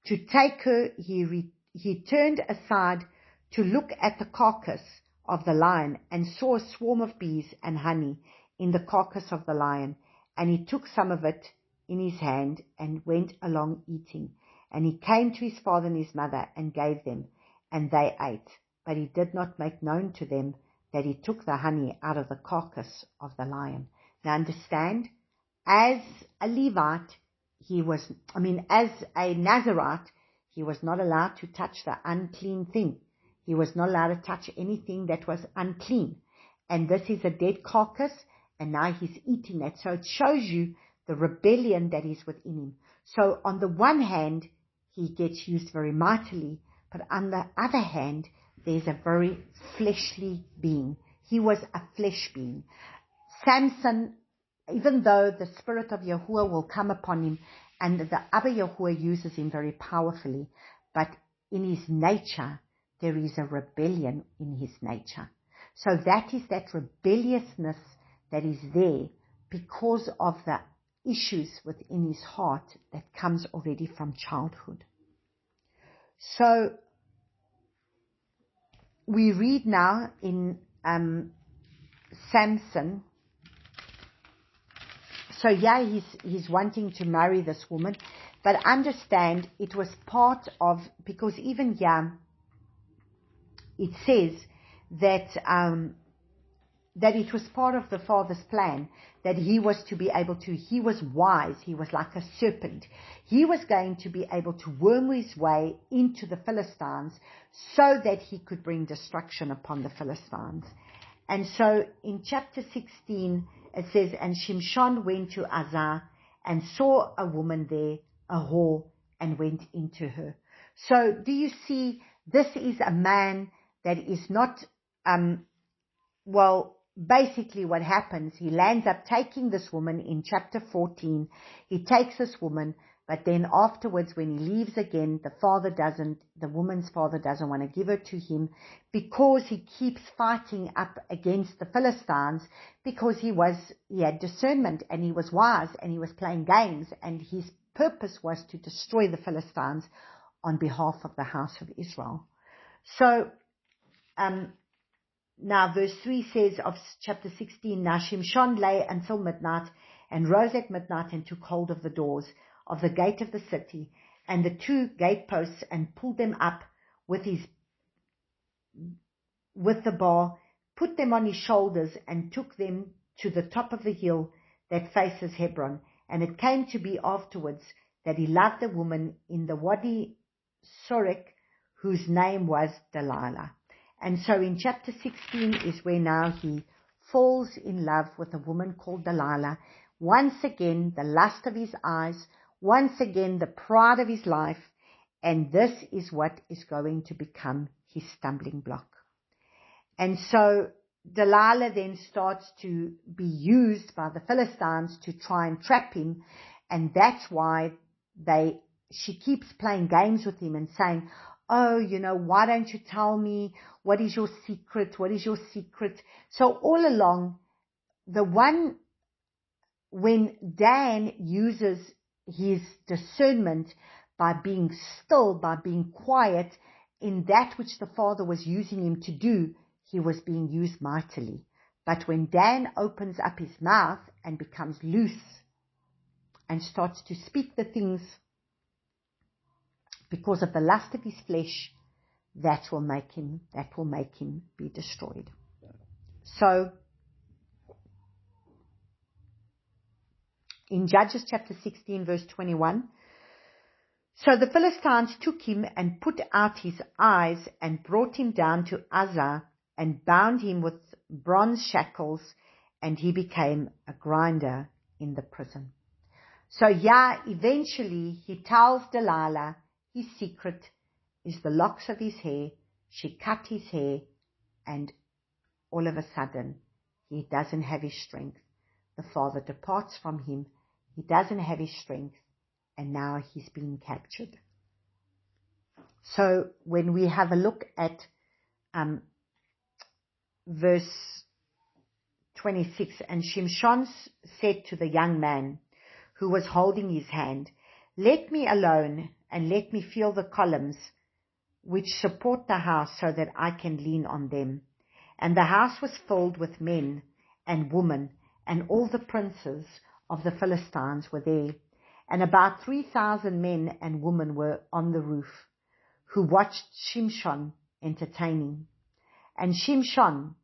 [SPEAKER 1] to take her, he turned aside to look at the carcass of the lion, and saw a swarm of bees and honey in the carcass of the lion. And he took some of it in his hand, and went along eating. And he came to his father and his mother, and gave them, and they ate. But he did not make known to them that he took the honey out of the carcass of the lion. Now understand, as a Levite, as a Nazirite, he was not allowed to touch the unclean thing. He was not allowed to touch anything that was unclean. And this is a dead carcass, and now he's eating that. So it shows you the rebellion that is within him. So on the one hand, he gets used very mightily, but on the other hand, there's a very fleshly being. He was a flesh being. Samson, even though the Spirit of Yahuwah will come upon him, and the Abba Yahuwah uses him very powerfully, but in his nature, there is a rebellion in his nature. So that is that rebelliousness that is there because of the issues within his heart that comes already from childhood. So we read now in Samson. So he's wanting to marry this woman, but understand it was part of, because even it says that that it was part of the father's plan, that he was to be able to, he was wise, he was like a serpent. He was going to be able to worm his way into the Philistines so that he could bring destruction upon the Philistines. And so in chapter 16, it says, and Shimshon went to Azar and saw a woman there, a whore, and went into her. So do you see, this is a man that is not, basically what happens, he lands up taking this woman in chapter 14. He takes this woman, but then afterwards when he leaves again, the woman's father doesn't want to give her to him, because he keeps fighting up against the Philistines, because he had discernment and he was wise and he was playing games, and his purpose was to destroy the Philistines on behalf of the house of Israel. So, now verse 3 says of chapter 16, now Shimshon lay until midnight, and rose at midnight, and took hold of the doors of the gate of the city, and the two gateposts, and pulled them up with the bar, put them on his shoulders, and took them to the top of the hill that faces Hebron. And it came to be afterwards that he loved a woman in the Wadi Sorek, whose name was Delilah. And so in chapter 16 is where now he falls in love with a woman called Delilah. Once again, the lust of his eyes, once again, the pride of his life, and this is what is going to become his stumbling block. And so Delilah then starts to be used by the Philistines to try and trap him, and that's why she keeps playing games with him and saying, oh, why don't you tell me, what is your secret, what is your secret? So all along, when Dan uses his discernment by being still, by being quiet, in that which the Father was using him to do, he was being used mightily. But when Dan opens up his mouth and becomes loose and starts to speak the things because of the lust of his flesh, that will make him be destroyed. So in Judges chapter 16 verse 21, so the Philistines took him and put out his eyes and brought him down to Uzzah and bound him with bronze shackles, and he became a grinder in the prison. So eventually he tells Delilah his secret is the locks of his hair. She cut his hair, and all of a sudden he doesn't have his strength. The Father departs from him. He doesn't have his strength, and now he's being captured. So when we have a look at verse 26, and Shimshon said to the young man who was holding his hand, let me alone and let me feel the columns which support the house so that I can lean on them. And the house was filled with men and women, and all the princes of the Philistines were there. And about 3,000 men and women were on the roof, who watched Shimshon entertaining. And Shimshon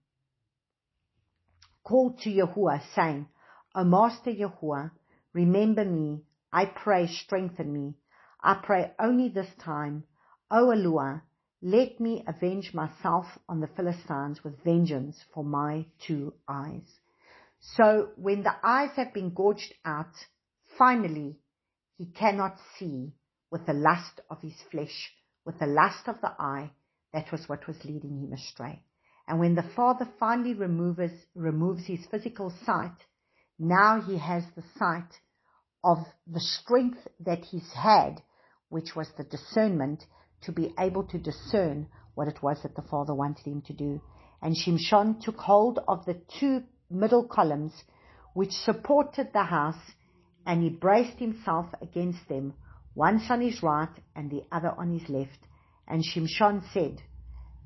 [SPEAKER 1] called to Yahuwah, saying, O Master Yahuwah, remember me, I pray, strengthen me. I pray only this time, O Eluah, let me avenge myself on the Philistines with vengeance for my 2 eyes. So when the eyes have been gouged out, finally he cannot see with the lust of his flesh, with the lust of the eye. That was what was leading him astray. And when the Father finally removes his physical sight, now he has the sight of the strength that he's had, which was the discernment, to be able to discern what it was that the Father wanted him to do. And Shimshon took hold of the 2 middle columns which supported the house, and he braced himself against them, once on his right and the other on his left. And Shimshon said,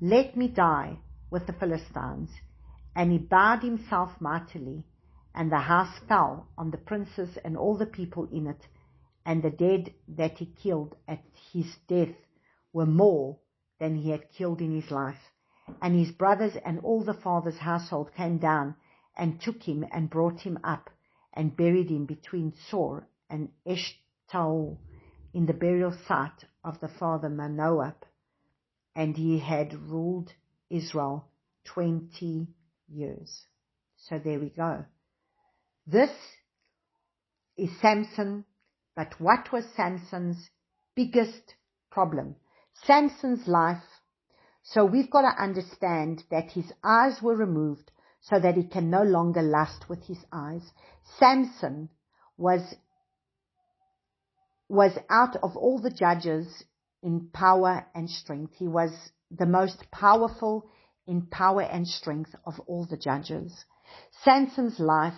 [SPEAKER 1] let me die with the Philistines. And he bowed himself mightily, and the house fell on the princes and all the people in it, and the dead that he killed at his death were more than he had killed in his life. And his brothers and all the father's household came down and took him and brought him up and buried him between Sor and Eshtaol in the burial site of the father Manoah. And he had ruled Israel 20 years. So there we go. This is Samson, but what was Samson's biggest problem? Samson's life. So we've got to understand that his eyes were removed so that he can no longer lust with his eyes. Samson was out of all the judges in power and strength. He was the most powerful in power and strength of all the judges. Samson's life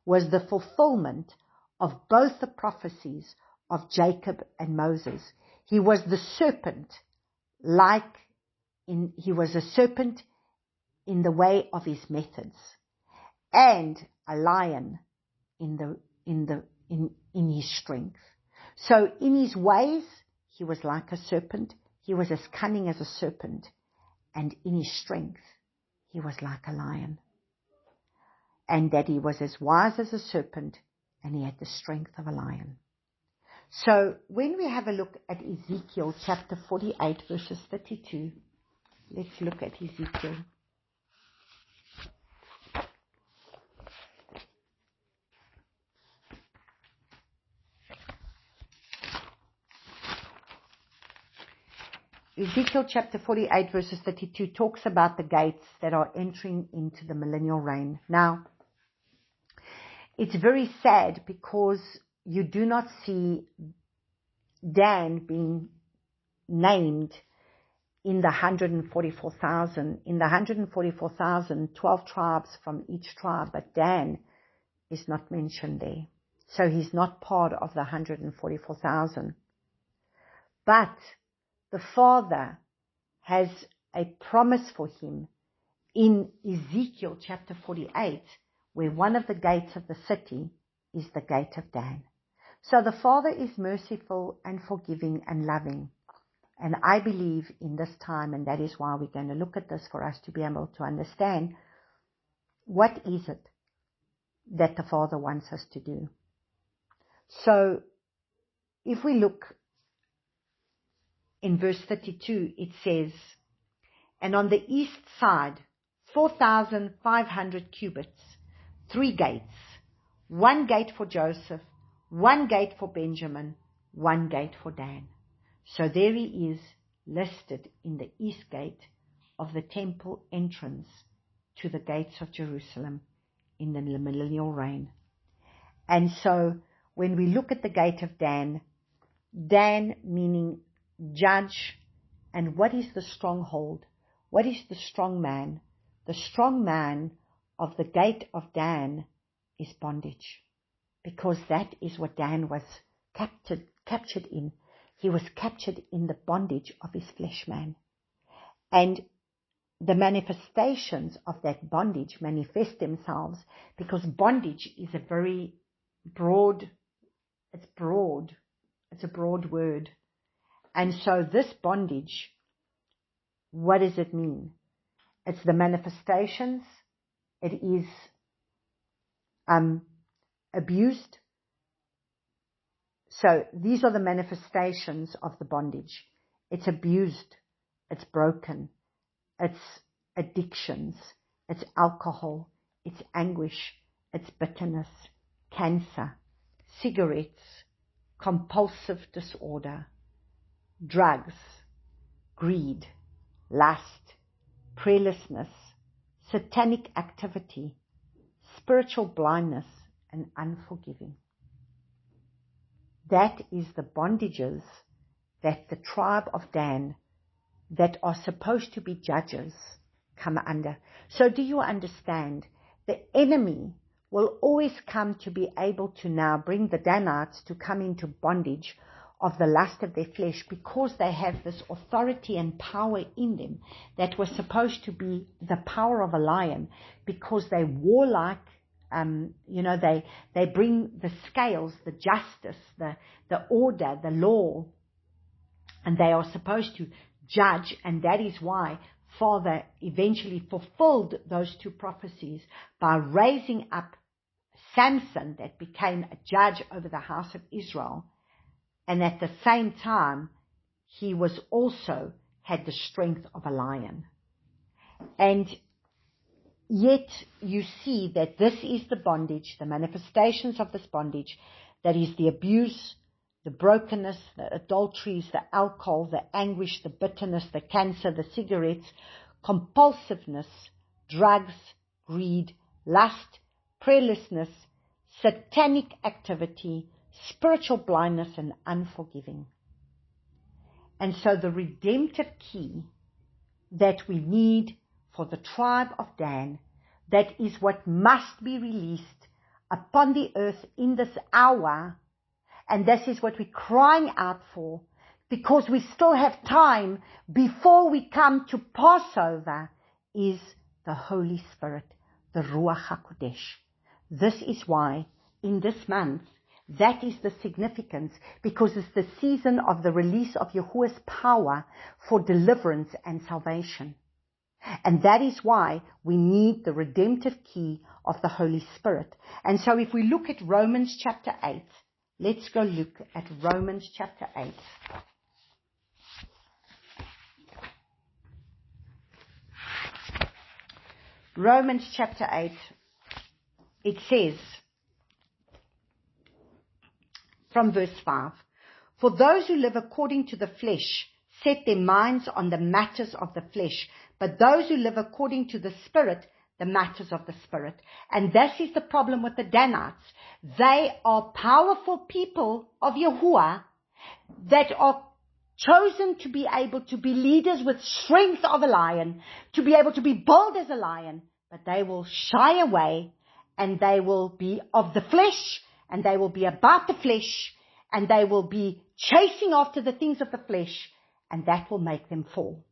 [SPEAKER 1] was the fulfillment of both the prophecies of Jacob and Moses. He was the serpent, he was a serpent in the way of his methods, and a lion in his strength. So in his ways, he was like a serpent. He was as cunning as a serpent. And in his strength, he was like a lion. And that he was as wise as a serpent, and he had the strength of a lion. So when we have a look at Ezekiel chapter 48 verses 32, let's look at Ezekiel. Ezekiel chapter 48 verses 32 talks about the gates that are entering into the millennial reign. Now, it's very sad because you do not see Dan being named in the 144,000. In the 144,000, 12 tribes from each tribe, but Dan is not mentioned there. So he's not part of the 144,000. But the Father has a promise for him in Ezekiel chapter 48, where one of the gates of the city is the gate of Dan. So the Father is merciful and forgiving and loving. And I believe in this time, and that is why we're going to look at this, for us to be able to understand what is it that the Father wants us to do. So if we look in verse 32, it says, and on the east side, 4,500 cubits, 3 gates, 1 gate for Joseph, 1 gate for Benjamin, 1 gate for Dan. So there he is, listed in the east gate of the temple entrance to the gates of Jerusalem in the millennial reign. And so when we look at the gate of Dan, Dan meaning judge, and what is the stronghold? What is the strong man? The strong man of the gate of Dan is bondage, because that is what Dan was captured in. He was captured in the bondage of his flesh man. And the manifestations of that bondage manifest themselves, because bondage is a very broad, it's a broad word. And so this bondage, what does it mean? It's the manifestations. It is abused. So these are the manifestations of the bondage. It's abused. It's broken. It's addictions. It's alcohol. It's anguish. It's bitterness. Cancer. Cigarettes. Compulsive disorder. Drugs. Greed. Lust. Prayerlessness. Satanic activity. Spiritual blindness and unforgiving. That is the bondages that the tribe of Dan, that are supposed to be judges, come under. So do you understand? The enemy will always come to be able to now bring the Danites to come into bondage of the lust of their flesh, because they have this authority and power in them that was supposed to be the power of a lion, because they warlike. They bring the scales, the justice, the order, the law, and they are supposed to judge, and that is why Father eventually fulfilled those 2 prophecies by raising up Samson, that became a judge over the house of Israel, and at the same time he was also had the strength of a lion. And yet you see that this is the bondage, the manifestations of this bondage, that is the abuse, the brokenness, the adulteries, the alcohol, the anguish, the bitterness, the cancer, the cigarettes, compulsiveness, drugs, greed, lust, prayerlessness, satanic activity, spiritual blindness, and unforgiving. And so the redemptive key that we need for the tribe of Dan, that is what must be released upon the earth in this hour, and this is what we're crying out for, because we still have time before we come to Passover, is the Holy Spirit, the Ruach HaKodesh. This is why in this month, that is the significance, because it's the season of the release of Yahuwah's power for deliverance and salvation. And that is why we need the redemptive key of the Holy Spirit. And so if we look at Romans chapter 8, let's go look at Romans chapter 8. Romans chapter 8, it says, from verse 5, for those who live according to the flesh set their minds on the matters of the flesh, but those who live according to the Spirit, the matters of the Spirit. And this is the problem with the Danites. They are powerful people of Yahuwah that are chosen to be able to be leaders with strength of a lion, to be able to be bold as a lion, but they will shy away, and they will be of the flesh, and they will be about the flesh, and they will be chasing after the things of the flesh, and that will make them fall.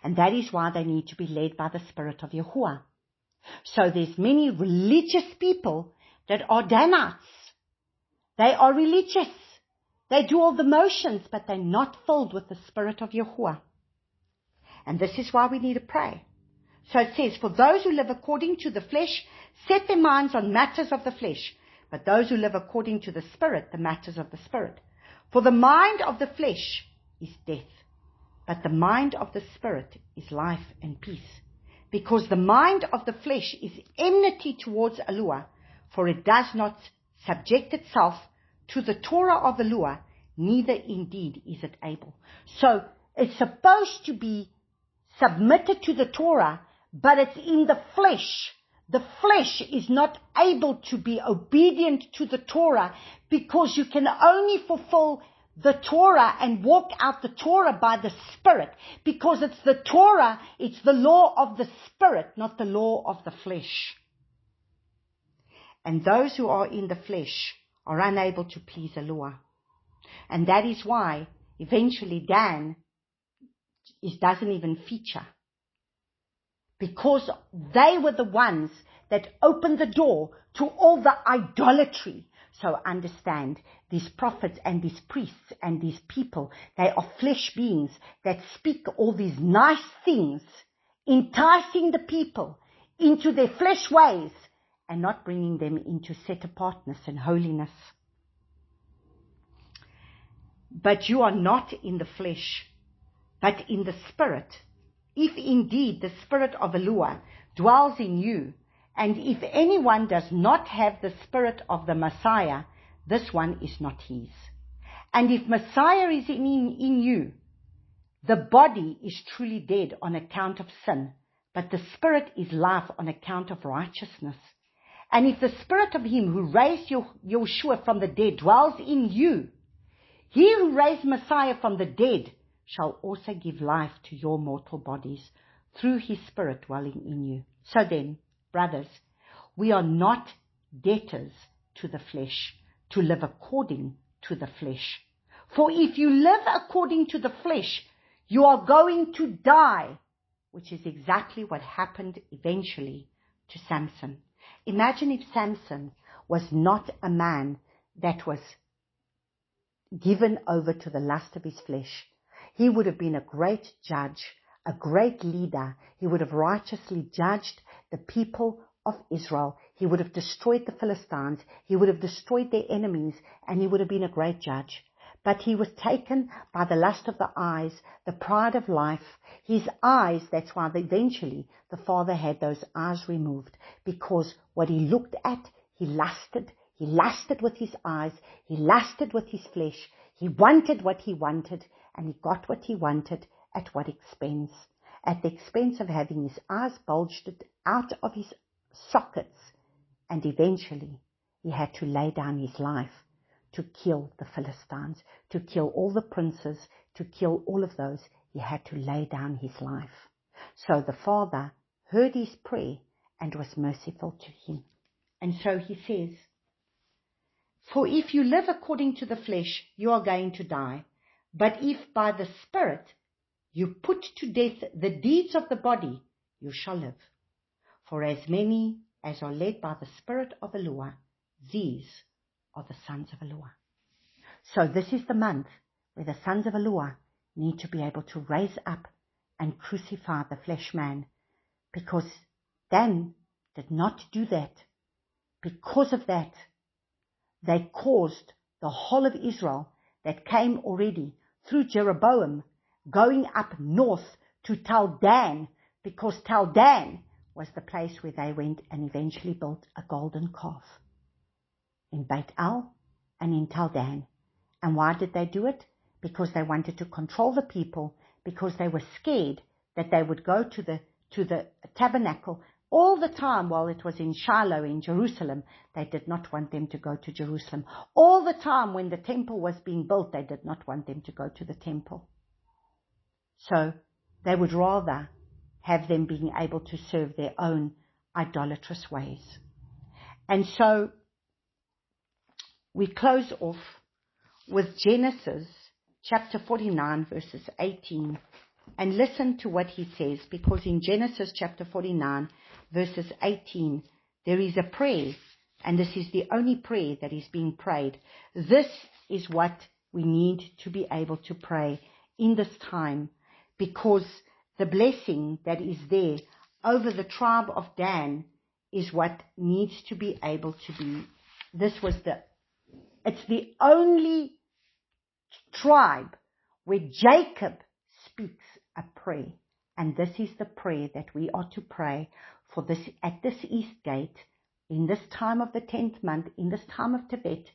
[SPEAKER 1] And that is why they need to be led by the Spirit of Yahuwah. So there's many religious people that are Danites. They are religious. They do all the motions, but they're not filled with the Spirit of Yahuwah. And this is why we need to pray. So it says, for those who live according to the flesh, set their minds on matters of the flesh, but those who live according to the Spirit, the matters of the Spirit. For the mind of the flesh is death, but the mind of the Spirit is life and peace. Because the mind of the flesh is enmity towards Yahuwah, for it does not subject itself to the Torah of Yahuwah, neither indeed is it able. So it's supposed to be submitted to the Torah, but it's in the flesh. The flesh is not able to be obedient to the Torah, because you can only fulfill the Torah and walk out the Torah by the Spirit, because it's the Torah, it's the law of the Spirit, not the law of the flesh. And those who are in the flesh are unable to please Yahuwah. And that is why eventually Dan doesn't even feature. Because they were the ones that opened the door to all the idolatry. So understand, these prophets and these priests and these people, they are flesh beings that speak all these nice things, enticing the people into their flesh ways and not bringing them into set apartness and holiness. But you are not in the flesh, but in the Spirit, if indeed the Spirit of Yahuwah dwells in you. And if anyone does not have the Spirit of the Messiah, this one is not his. And if Messiah is in you, the body is truly dead on account of sin, but the Spirit is life on account of righteousness. And if the Spirit of him who raised Yeshua from the dead dwells in you, he who raised Messiah from the dead shall also give life to your mortal bodies through his Spirit dwelling in you. So then, brothers, we are not debtors to the flesh, to live according to the flesh. For if you live according to the flesh, you are going to die, which is exactly what happened eventually to Samson. Imagine if Samson was not a man that was given over to the lust of his flesh. He would have been a great judge, a great leader. He would have righteously judged the people of Israel. He would have destroyed the Philistines. He would have destroyed their enemies, and he would have been a great judge. But he was taken by the lust of the eyes, the pride of life. His eyes, that's why eventually the father had those eyes removed, because what he looked at, he lusted. He lusted with his eyes. He lusted with his flesh. He wanted what he wanted, and he got what he wanted. At what expense? At the expense of having his eyes bulged out of his sockets. And eventually he had to lay down his life to kill the Philistines, to kill all the princes, to kill all of those. He had to lay down his life. So the father heard his prayer and was merciful to him. And so he says, for if you live according to the flesh, you are going to die. But if by the Spirit you put to death the deeds of the body, you shall live. For as many as are led by the Spirit of Yahuwah, these are the sons of Yahuwah. So this is the month where the sons of Yahuwah need to be able to raise up and crucify the flesh man, because Dan did not do that. Because of that, they caused the whole of Israel that came already through Jeroboam going up north to Tel Dan, because Tel Dan was the place where they went and eventually built a golden calf in Beit El and in Tel Dan. And why did they do it? because they wanted to control the people, because they were scared that they would go to the tabernacle all the time while it was in Shiloh in Jerusalem. They did not want them to go to Jerusalem. All the time when the temple was being built, they did not want them to go to the temple. So they would rather have them being able to serve their own idolatrous ways. And so we close off with Genesis chapter 49 verses 18, and listen to what he says, because in Genesis chapter 49 verses 18 there is a prayer, and this is the only prayer that is being prayed. This is what we need to be able to pray in this time, because the blessing that is there over the tribe of Dan is what needs to be able to be. It's the only tribe where Jacob speaks a prayer. And this is the prayer that we are to pray for this at this east gate, in this time of the 10th month, in this time of Tevet,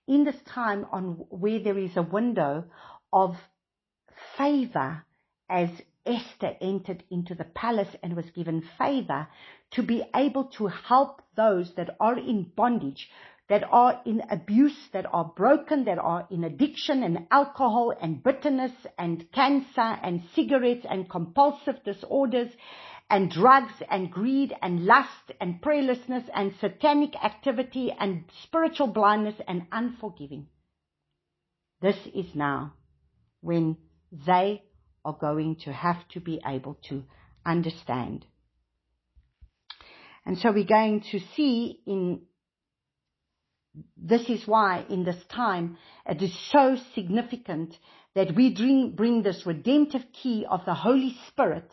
[SPEAKER 1] in this time on where there is a window of favor, as Esther entered into the palace and was given favor to be able to help those that are in bondage, that are in abuse, that are broken, that are in addiction and alcohol and bitterness and cancer and cigarettes and compulsive disorders and drugs and greed and lust and prayerlessness and satanic activity and spiritual blindness and unforgiving. This is now when they are going to have to be able to understand. And so we're going to see this is why in this time it is so significant that we bring this redemptive key of the Holy Spirit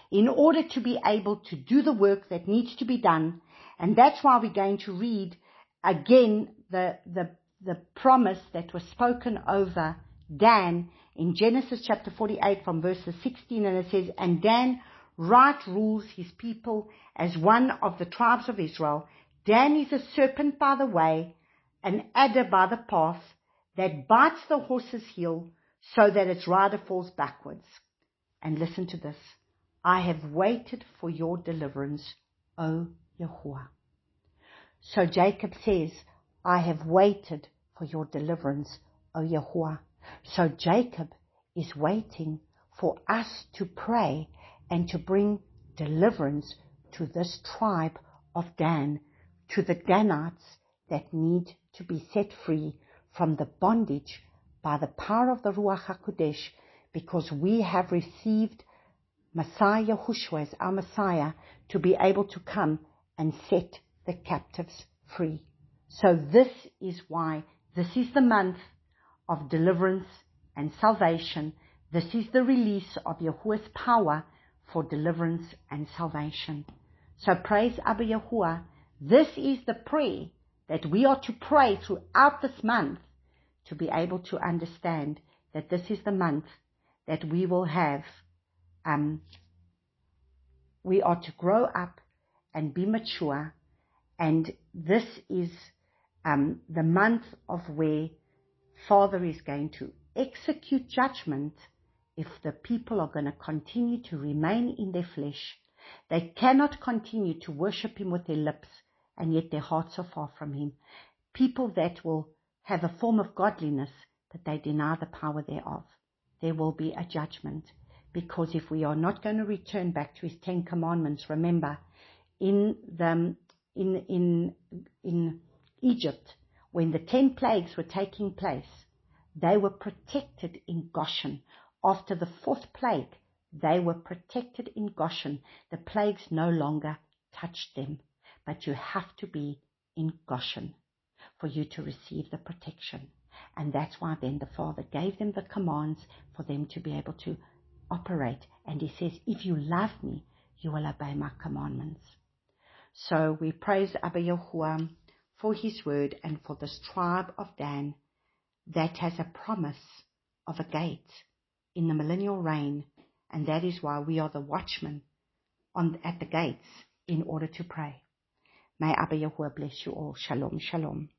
[SPEAKER 1] in order to be able to do the work that needs to be done. And that's why we're going to read again the promise that was spoken over Dan in Genesis chapter 48 from verses 16, and it says, "And Dan right rules his people as one of the tribes of Israel. Dan is a serpent by the way, an adder by the path, that bites the horse's heel so that its rider falls backwards." And listen to this. "I have waited for your deliverance, O Yahuwah." So Jacob says, I have waited for your deliverance, O Yahuwah. So Jacob is waiting for us to pray and to bring deliverance to this tribe of Dan, to the Danites that need to be set free from the bondage by the power of the Ruach HaKodesh, because we have received Messiah Yahushua as our Messiah to be able to come and set the captives free. So this is why this is the month of deliverance and salvation. This is the release of Yahuwah's power for deliverance and salvation. So praise Abba Yahuwah. This is the prayer that we are to pray throughout this month, to be able to understand that this is the month that we will have, we are to grow up and be mature, and this is the month of where Father is going to execute judgment if the people are going to continue to remain in their flesh. They cannot continue to worship Him with their lips, and yet their hearts are far from Him. People that will have a form of godliness, but they deny the power thereof. There will be a judgment, because if we are not going to return back to His 10 commandments, remember, in Egypt, when the 10 plagues were taking place, they were protected in Goshen. After the 4th plague, they were protected in Goshen. The plagues no longer touched them. But you have to be in Goshen for you to receive the protection. And that's why then the Father gave them the commands for them to be able to operate. And He says, if you love me, you will obey my commandments. So we praise Abba Yahuwah for His word and for this tribe of Dan that has a promise of a gate in the millennial reign. And that is why we are the watchmen at the gates in order to pray. May Abba Yahuwah bless you all. Shalom, shalom.